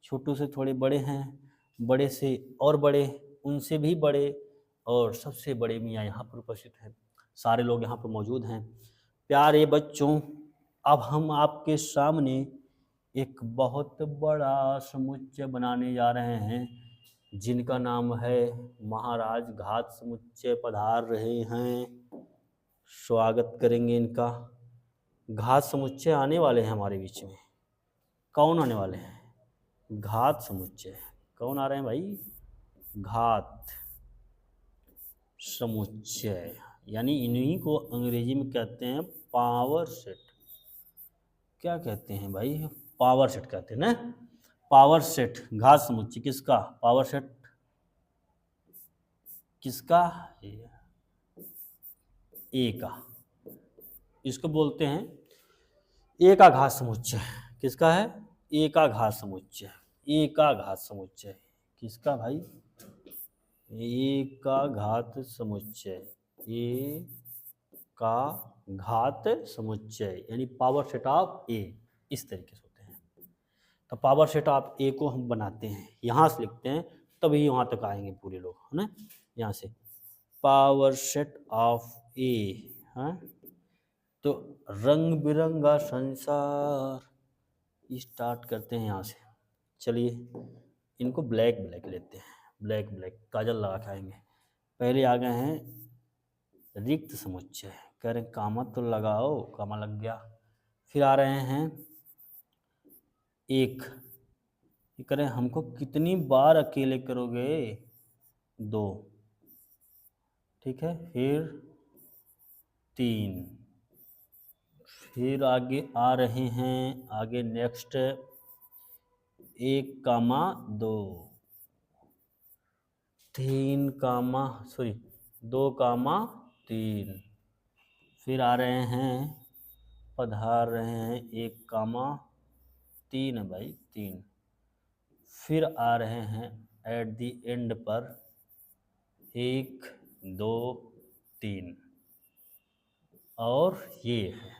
छोटू से थोड़े बड़े हैं, बड़े से और बड़े, उनसे भी बड़े, और सबसे बड़े मियाँ यहाँ पर उपस्थित हैं। सारे लोग यहाँ पर मौजूद हैं। प्यारे बच्चों, अब हम आपके सामने एक बहुत बड़ा समुच्चय बनाने जा रहे हैं, जिनका नाम है महाराज घात समुच्चय पधार रहे हैं। स्वागत करेंगे इनका। घात समुच्चय आने वाले हैं हमारे बीच में। कौन आने वाले हैं? घात समुच्चय। कौन आ रहे हैं भाई? घात समुच्चय, यानी इन्हीं को अंग्रेजी में कहते हैं पावर सेट। क्या कहते हैं भाई? पावर सेट कहते हैं ना। पावर सेट घात समुच्चय किसका? पावर सेट किसका? ए का। इसको बोलते हैं ए का घात समुच्चय। किसका है? ए का घात समुच्चय। ए का घात समुच्चय किसका भाई? ए का घात समुच्चय। ए का घात समुच्चय यानी पावर सेट ऑफ ए, इस तरीके से होते हैं। तो पावर सेट ऑफ ए को हम बनाते हैं, यहाँ से लिखते हैं तभी वहाँ तक आएंगे पूरे लोग, है ना। यहाँ से पावर सेट ऑफ ए, हाँ, तो रंग बिरंगा संसार स्टार्ट करते हैं यहाँ से। चलिए इनको ब्लैक ब्लैक लेते हैं, ब्लैक ब्लैक काजल लगा के आएंगे। पहले आ गए हैं रिक्त समुच्चय, कह रहे हैं कामा तो लगाओ, कामा लग गया। फिर आ रहे हैं एक, ये कह रहे हैं हमको कितनी बार अकेले करोगे? 2, ठीक है। फिर 3, फिर आगे आ रहे हैं, आगे नेक्स्ट 1, 2, 3, 2, 3। फिर आ रहे हैं, पधार रहे हैं 1, 3 है भाई 3। फिर आ रहे हैं एट द एंड पर 1, 2, 3 और ये है,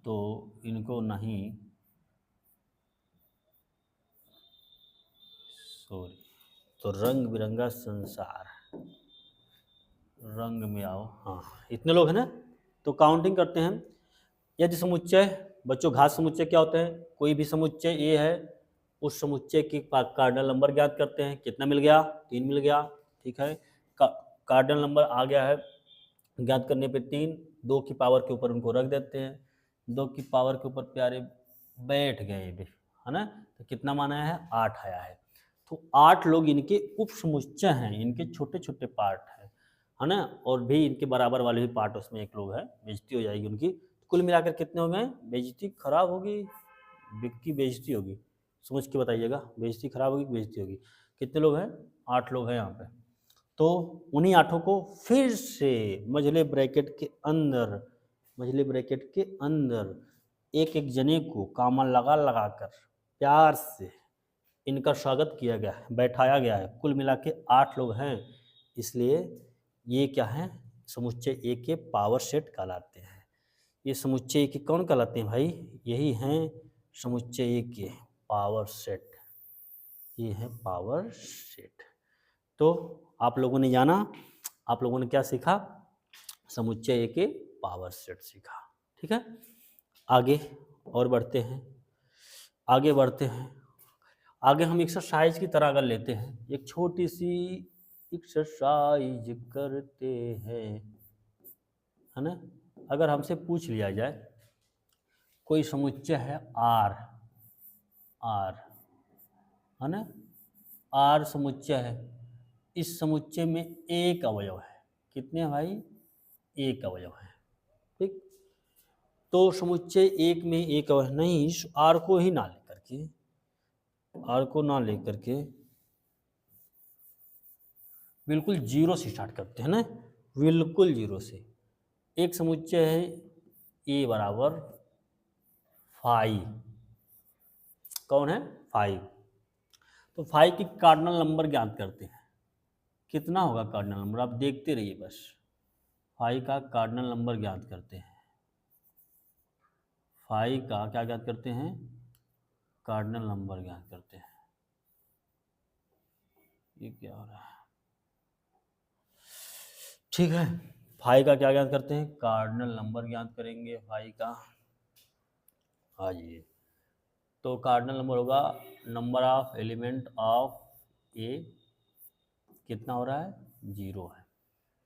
तो इनको नहीं, सॉरी, तो रंग बिरंगा संसार, रंग में आओ। हाँ, इतने लोग हैं ना, तो काउंटिंग करते हैं। यदि समुच्चय, बच्चों घात समुच्चय क्या होते हैं? कोई भी समुच्चय ए है, उस समुच्चय की कार्डिनल नंबर ज्ञात करते हैं। कितना मिल गया? 3 मिल गया, ठीक है। कार्डिनल नंबर आ गया है, ज्ञात करने पे 3, 2 की पावर के ऊपर उनको रख देते हैं, 2 की पावर के ऊपर प्यारे बैठ गए भी, है ना। तो कितना माना है? 8 आया है। तो 8 लोग इनके उप समुच्चय हैं, इनके छोटे छोटे पार्ट हैं, है ना। और भी इनके बराबर वाले भी पार्ट उसमें एक लोग है, बेइज्जती हो जाएगी उनकी। कुल मिलाकर कितने हो गए? बेइज्जती खराब होगी, बिक्की बेइज्जती होगी, समझ के बताइएगा। बेइज्जती खराब होगी, बेइज्जती होगी। कितने लोग हैं? 8 लोग हैं यहाँ पे। तो उन्हीं 8 को फिर से मझले ब्रैकेट के अंदर, मझले ब्रैकेट के अंदर एक एक जने को कामा लगा लगा कर प्यार से इनका स्वागत किया गया है, बैठाया गया है। कुल मिला के 8 लोग हैं, इसलिए ये क्या है? समुच्चय ए के पावर सेट कहलाते हैं। ये समुच्चय के कौन कहलाते हैं भाई? यही हैं समुच्चय ए के पावर सेट, ये है पावर सेट। तो आप लोगों ने जाना, आप लोगों ने क्या सीखा? समुच्चय ए के पावर सेट सीखा, ठीक है। आगे और बढ़ते हैं, आगे बढ़ते हैं। आगे हम एक्सरसाइज की तरह अगर लेते हैं, एक छोटी सी एक्सरसाइज करते हैं, है ना। अगर हमसे पूछ लिया जाए कोई समुच्चय है आर, आर, है ना, आर समुच्चय है, इस समुच्चय में एक अवयव है। कितने हैं भाई? एक अवयव है, ठीक। तो समुच्चय एक में एक अवयव नहीं, आर को ही ना लेकर के, आर को ना लेकर के बिल्कुल जीरो से स्टार्ट करते हैं ना, बिल्कुल जीरो से। एक समुच्चय है ए बराबर 5, कौन है? 5। तो 5 की कार्डिनल नंबर ज्ञात करते हैं। कितना होगा कार्डिनल नंबर? आप देखते रहिए बस। 5 का कार्डिनल नंबर ज्ञात करते हैं। 5 का क्या ज्ञात करते हैं? कार्डिनल नंबर ज्ञात करते हैं। ये क्या हो रहा है? ठीक है, 5 का क्या ज्ञात करते हैं? कार्डिनल नंबर ज्ञात करेंगे 5 का। हाँ जी, तो कार्डिनल नंबर होगा नंबर ऑफ एलिमेंट ऑफ ए, कितना हो रहा है? 0 है।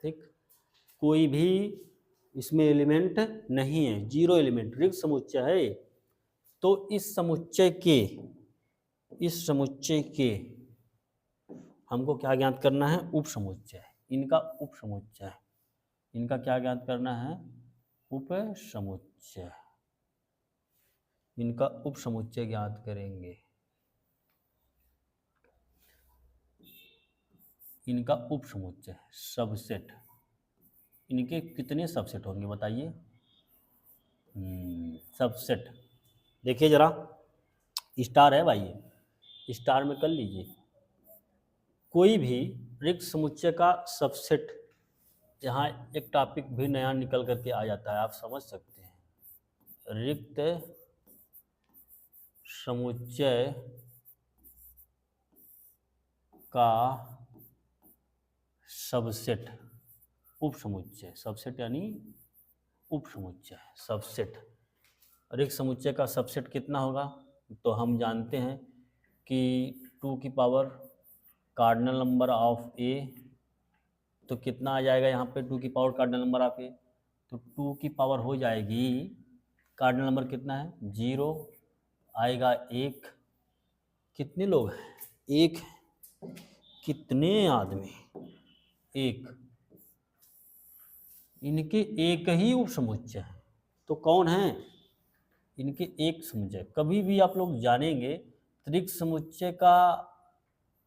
ठीक, कोई भी इसमें एलिमेंट नहीं है, 0 एलिमेंट, रिक्त समुच्चय है। तो इस समुच्चय के हमको क्या ज्ञात करना है? उप समुच्चय। इनका उप समुच्चय, इनका क्या ज्ञात करना है? उप समुच्चय। इनका उप समुच्चय ज्ञात करेंगे। इनका उप समुच्चय सबसेट, इनके कितने सबसेट होंगे बताइए? सबसेट देखिए जरा, स्टार है भाई, ये स्टार में कर लीजिए। कोई भी रिक्त समुच्चय का सबसेट, यहाँ एक टॉपिक भी नया निकल करके आ जाता है, आप समझ सकते हैं। रिक्त समुच्चय का सबसेट, उप समुच्चय, सबसेट यानी उप समुच्चय, सबसेट। रिक्त समुच्चय का सबसेट कितना होगा? तो हम जानते हैं कि 2 की power cardinal number of A, तो कितना आ जाएगा यहाँ पे? 2 की power cardinal number of A, तो 2 की पावर हो जाएगी, कार्डिनल नंबर कितना है? 0 आएगा 1। कितने लोग हैं? 1। कितने आदमी? 1। इनके एक ही उप समुच्चय है, तो कौन है? इनके एक समुच्चय। कभी भी आप लोग जानेंगे रिक्त समुच्चय का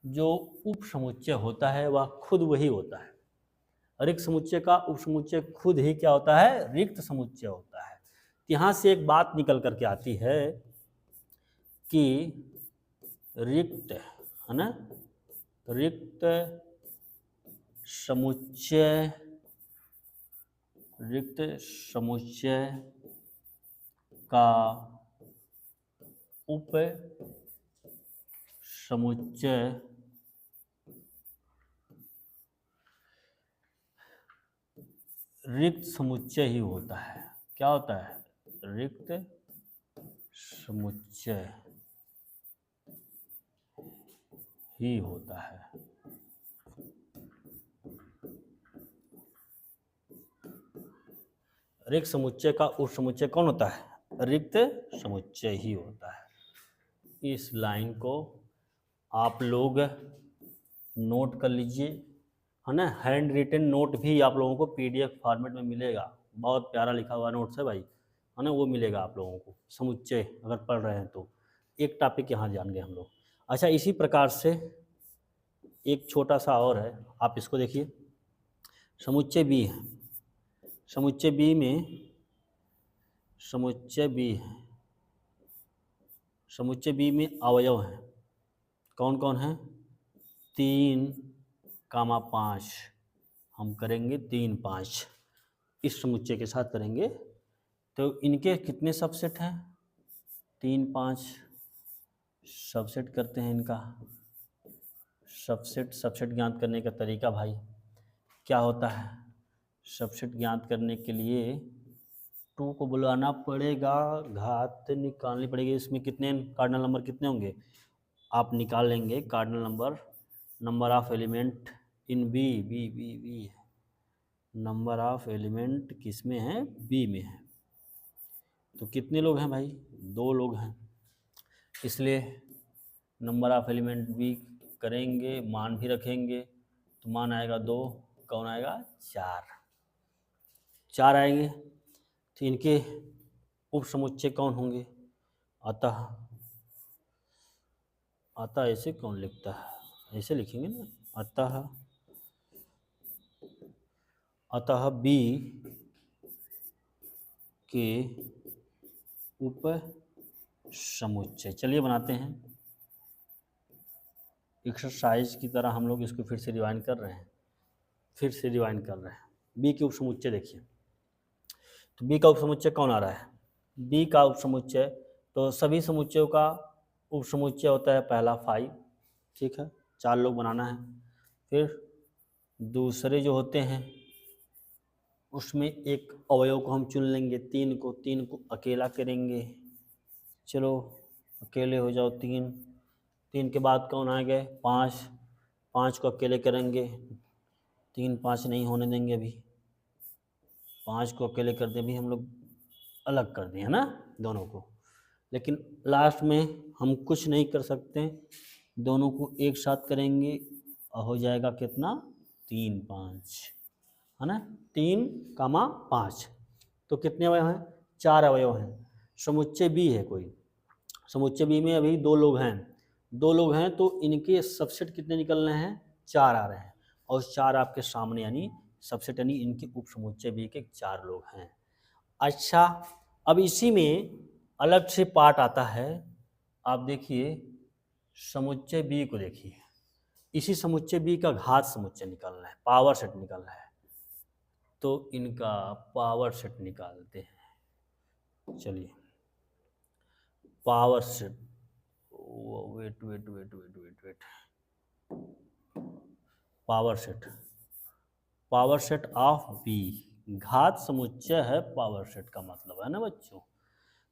जो उप समुच्चय होता है वह खुद वही होता है। रिक्त समुच्चय का उप समुच्चय खुद ही क्या होता है? रिक्त समुच्चय होता है। यहाँ से एक बात निकल करके आती है कि रिक्त, है ना, रिक्त समुच्चय, रिक्त समुच्चय का उप समुच्चय रिक्त समुच्चय ही होता है। क्या होता है? रिक्त समुच्चय ही होता है। रिक्त समुच्चय का उप समुच्चय कौन होता है? रिक्त समुच्चय ही होता है। इस लाइन को आप लोग नोट कर लीजिए, है ना। हैंड रिटन नोट भी आप लोगों को पीडीएफ फॉर्मेट में मिलेगा, बहुत प्यारा लिखा हुआ नोट्स है भाई, है ना, वो मिलेगा आप लोगों को। समुच्चय अगर पढ़ रहे हैं तो एक टॉपिक यहाँ जान गए हम लोग। अच्छा, इसी प्रकार से एक छोटा सा और है, आप इसको देखिए। समुच्चय बी है, समुच्चय बी में, समुच्चय बी है, समुच्चय बी में अवयव हैं। कौन कौन है? 3,5 हम करेंगे, 3, 5 इस समुच्चय के साथ करेंगे। तो इनके कितने सबसेट हैं? 3, 5 सबसेट करते हैं इनका। सबसेट ज्ञात करने का तरीका भाई क्या होता है? सबसेट ज्ञात करने के लिए 2 को बुलाना पड़ेगा, घात निकालनी पड़ेगी। इसमें कितने कार्डिनल नंबर कितने होंगे आप निकाल लेंगे? Cardinal number, number of element in B, B B B है, नंबर ऑफ एलिमेंट किस में है? बी में है। तो कितने लोग हैं भाई? 2 लोग हैं, इसलिए नंबर ऑफ एलिमेंट बी करेंगे, मान भी रखेंगे, तो मान आएगा 2, कौन आएगा? 4 आएंगे। तो इनके उप समुच्चय कौन होंगे? अतः ऐसे कौन लिखता है? ऐसे लिखेंगे ना, अतः बी के उप समुच्चय। चलिए बनाते हैं। एक्सरसाइज की तरह हम लोग इसको फिर से रिवाइंड कर रहे हैं। बी के उपसमुच्चय देखिए। तो बी का उपसमुच्चय कौन आ रहा है? बी का उपसमुच्चय, तो सभी समुच्चयों का उपसमुच्चय होता है पहला 5, ठीक है, 4 लोग बनाना है। फिर दूसरे जो होते हैं उसमें एक अवयव को हम चुन लेंगे, 3 को अकेला करेंगे। चलो अकेले हो जाओ 3 के बाद कौन आ गए? 5 को अकेले करेंगे। 3 5 नहीं होने देंगे अभी, 5 को अकेले कर दें, अभी हम लोग अलग कर दें, है ना, दोनों को। लेकिन लास्ट में हम कुछ नहीं कर सकते, दोनों को एक साथ करेंगे और हो जाएगा कितना? 3 5, है ना, 3 5। तो कितने अवयव हैं? 4 अवयव हैं। समुच्चय बी है कोई, समुच्चय बी में अभी 2 लोग हैं, तो इनके सबसेट कितने निकल रहे हैं? 4 आ रहे हैं, और 4 आपके सामने, यानी सबसेट यानी इनके उपसमुच्चय बी के 4 लोग हैं। अच्छा, अब इसी में अलग से पार्ट आता है। आप देखिए समुच्चय बी को देखिए, इसी समुच्चय बी का घात समुच्चय निकालना है, पावर सेट निकालना है। तो इनका पावर सेट निकालते हैं। चलिए power set, wait, power set of B, घात समुच्चय है पावर सेट का मतलब, है ना बच्चों।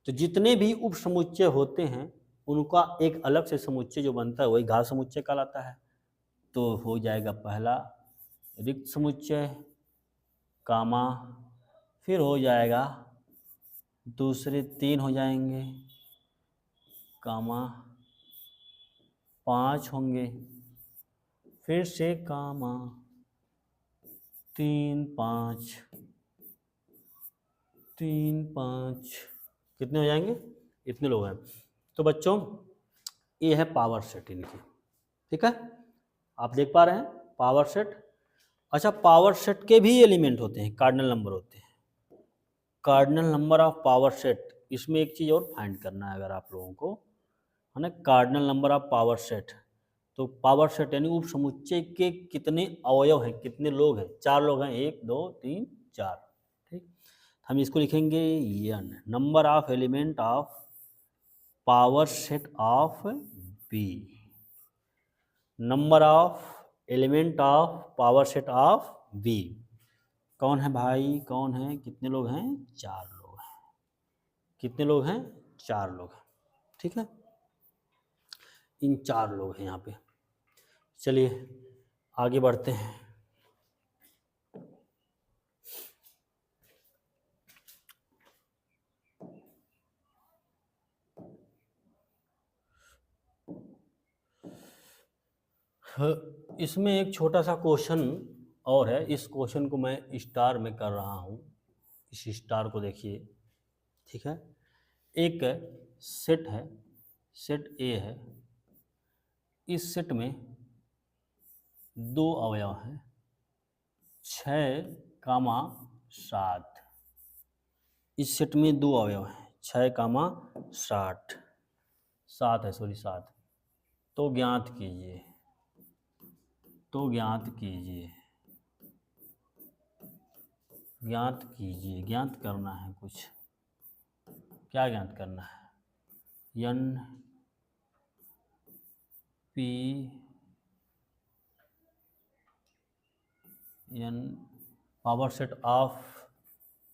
तो जितने भी उप समुच्चय होते हैं उनका एक अलग से समुच्चय जो बनता है वही घात समुच्चय कहलाता है। तो हो जाएगा पहला रिक्त समुच्चय, कामा, फिर हो जाएगा दूसरे 3 हो जाएंगे, कामा 5 होंगे, फिर से कामा 3 5, कितने हो जाएंगे? इतने लोग हैं। तो बच्चों ये है पावर सेट इनकी, ठीक है, आप देख पा रहे हैं पावर सेट। अच्छा, पावर सेट के भी एलिमेंट होते हैं, कार्डिनल नंबर होते हैं, cardinal number of power set. इसमें एक चीज़ और फाइंड करना है अगर आप लोगों को, है ना, cardinal number of power set. तो पावर सेट यानी उप समुच्चय के कितने अवयव हैं, कितने लोग हैं? 4 लोग हैं, 1 2 3 4, ठीक। हम इसको लिखेंगे n, number of element of power set of B, number of element of power set of B. कौन है भाई, कौन है, कितने लोग हैं? 4 लोग हैं। कितने लोग हैं? 4 लोग हैं, ठीक है, इन 4 लोग हैं यहाँ पे। चलिए आगे बढ़ते हैं। इसमें एक छोटा सा क्वेश्चन और है, इस क्वेश्चन को मैं स्टार में कर रहा हूँ, इस स्टार को देखिए, ठीक है। एक सेट है, सेट ए है, इस सेट में 2 अवयव हैं, 6 7, इस सेट में 2 अवयव हैं, 6 7, 7 है, सॉरी 7। तो ज्ञात कीजिए, ज्ञात करना है कुछ, क्या ज्ञात करना है? N P n power set of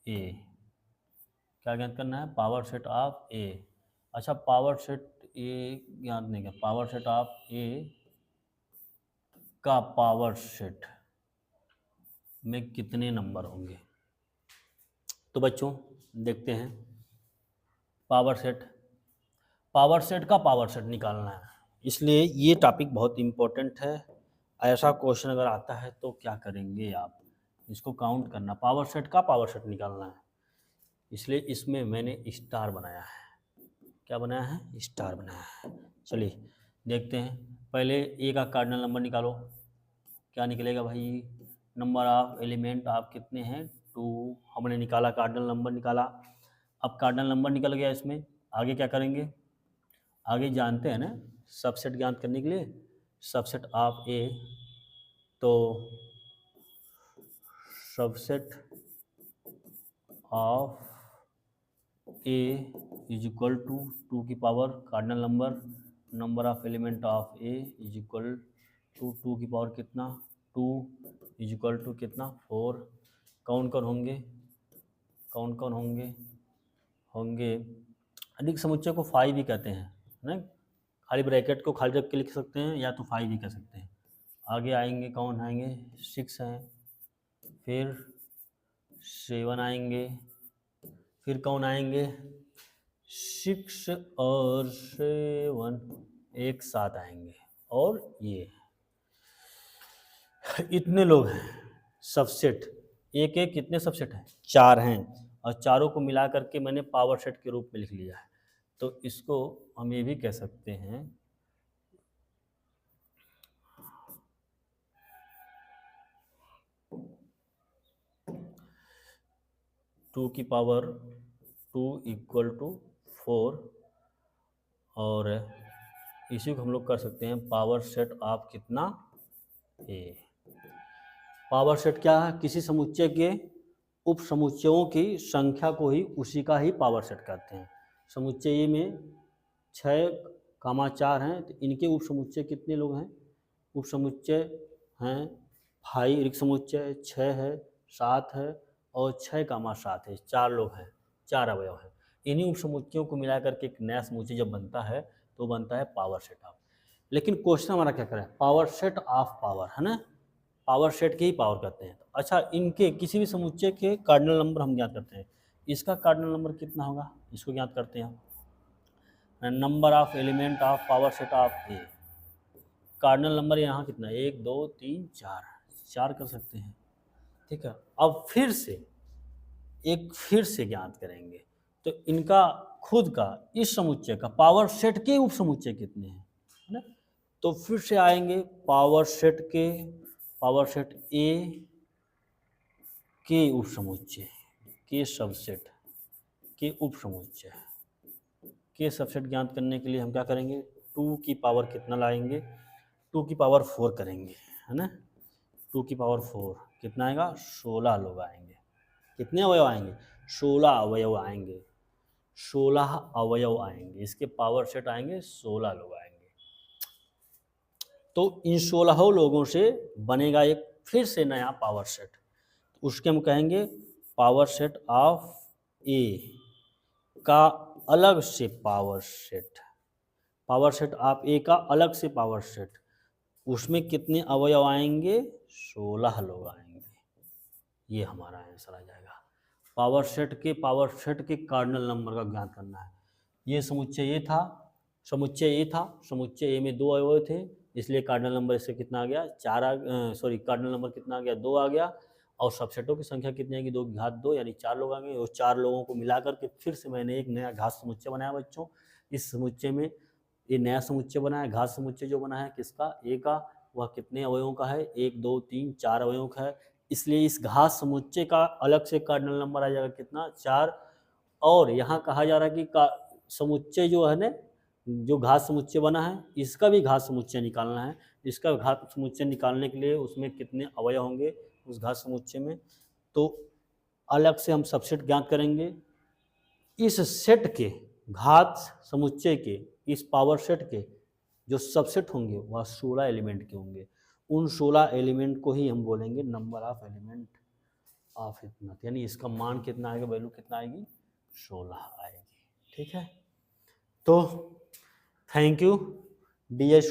A, क्या ज्ञात करना है? Power set of A. अच्छा, पावर सेट ए ज्ञात नहीं कर, पावर सेट ऑफ ए का पावर सेट में कितने नंबर होंगे? तो बच्चों देखते हैं, पावर सेट का पावर सेट निकालना है, इसलिए ये टॉपिक बहुत इम्पोर्टेंट है। ऐसा क्वेश्चन अगर आता है तो क्या करेंगे आप? इसको काउंट करना, पावर सेट का पावर सेट निकालना है, इसलिए इसमें मैंने स्टार बनाया है। क्या बनाया है? स्टार बनाया है। चलिए देखते हैं, पहले ए का कार्डिनल नंबर निकालो। क्या निकलेगा भाई? नंबर ऑफ एलिमेंट आप कितने हैं? 2, हमने निकाला, कार्डिनल नंबर निकाला। अब कार्डिनल नंबर निकल गया, इसमें आगे क्या करेंगे? आगे जानते हैं ना सबसेट ज्ञात करने के लिए, सबसेट ऑफ ए, तो subset of A is equal to 2 की power cardinal number of element of A is equal to 2 की पावर कितना 2 इज इक्वल टू कितना 4। कौन कौन होंगे होंगे अधिक समुच्चय को 5 भी कहते हैं ना, खाली ब्रैकेट को खाली रख के लिख सकते हैं या तो 5 भी कह सकते हैं। आगे आएंगे कौन आएंगे 6 हैं, फिर 7 आएंगे, फिर कौन आएंगे 6 और 7 एक साथ आएंगे, और ये इतने लोग हैं सबसेट। एक एक कितने सबसेट हैं 4 हैं, और चारों को मिला करके मैंने पावर सेट के रूप में लिख लिया है। तो इसको हम ये भी कह सकते हैं 2 की पावर 2 इक्वल टू 4, और इसी को हम लोग कर सकते हैं पावर सेट ऑफ कितना ए। पावर सेट क्या है, किसी समुच्चय के उप समुच्चयों की संख्या को ही उसी का ही पावर सेट कहते हैं। समुच्चय में 6, 4 हैं, तो इनके उप समुच्चय कितने लोग हैं, उप समुच्चय हैं 5, रिक्त समुच्चय 6 है, 7 है, और 6, 7 है, 4 लोग हैं, 4 अवयव हैं। इन्हीं उप समुच्चयों को मिला करके एक नया समुच्चय जब बनता है तो बनता है पावर सेट ऑफ। लेकिन क्वेश्चन हमारा क्या करें, पावर सेट ऑफ पावर है ना, पावर सेट के ही पावर कहते हैं। अच्छा, इनके किसी भी समुच्चय के कार्डिनल नंबर हम ज्ञात करते हैं। इसका कार्डिनल नंबर कितना होगा, इसको ज्ञात करते हैं हम। Number of element of power set of A, cardinal number यहाँ कितना 1 2 3 4, 4 कर सकते हैं, ठीक है। अब फिर से ज्ञात करेंगे, तो इनका खुद का इस समुच्चय का पावर सेट के उप समुच्चय कितने हैं, है ना। तो फिर से आएंगे पावर सेट ए के उप समुच्चय के सबसेट के उप समुच्चय के सबसेट ज्ञात करने के लिए हम क्या करेंगे 2 की पावर कितना लाएंगे 2 की पावर 4 करेंगे, है ना। 2 की पावर 4 कितना आएगा 16 लोग आएंगे। कितने अवयव आएंगे 16 अवयव आएंगे, 16 अवयव आएंगे, इसके पावर सेट आएंगे 16 लोग आएंगे। तो इन 16 लोगों से बनेगा एक फिर से नया पावर सेट, उसके हम कहेंगे पावर सेट ऑफ ए का अलग से पावर सेट ऑफ ए का अलग से पावर सेट। उसमें कितने अवयव आएंगे 16 लोग आएंगे। ये हमारा आंसर आ जाएगा। पावर सेट के कार्डिनल नंबर का ज्ञात करना है। ये समुच्चय ए में 2 अवयव थे, इसलिए कार्डिनल नंबर इससे कितना आ गया कार्डिनल नंबर कितना आ गया 2 आ गया। और सबसेटों की संख्या कितनी आएगी 2 की घात 2, यानी 4 लोग आएंगे। और 4 लोगों को मिला करके फिर से मैंने एक नया घात समुच्चय बनाया बच्चों। इस समुच्चय में ये नया समुच्चय बना है, घात समुच्चय जो बना है किसका ए का, वह कितने अवयवों का है 1 2 3 4 अवयवों का है। इसलिए इस घात समुच्चय का अलग से कार्डिनल नंबर आ जाएगा कितना 4। और यहाँ कहा जा रहा है कि समुच्चय जो है ना, जो घात समुच्चय बना है इसका भी घात समुच्चय निकालना है। इसका घात समुच्चय निकालने के लिए उसमें कितने अवयव होंगे उस घात समुच्चय में, तो अलग से हम सबसेट ज्ञात करेंगे। इस सेट के घात समुच्चय के इस पावर सेट के जो सबसेट होंगे वह 16 एलिमेंट के होंगे। उन 16 एलिमेंट को ही हम बोलेंगे नंबर ऑफ एलिमेंट ऑफ इतना, यानी इसका मान कितना आएगा, वैल्यू कितना आएगी 16 आएगी। ठीक है, तो थैंक यू डियर स्टूडेंट।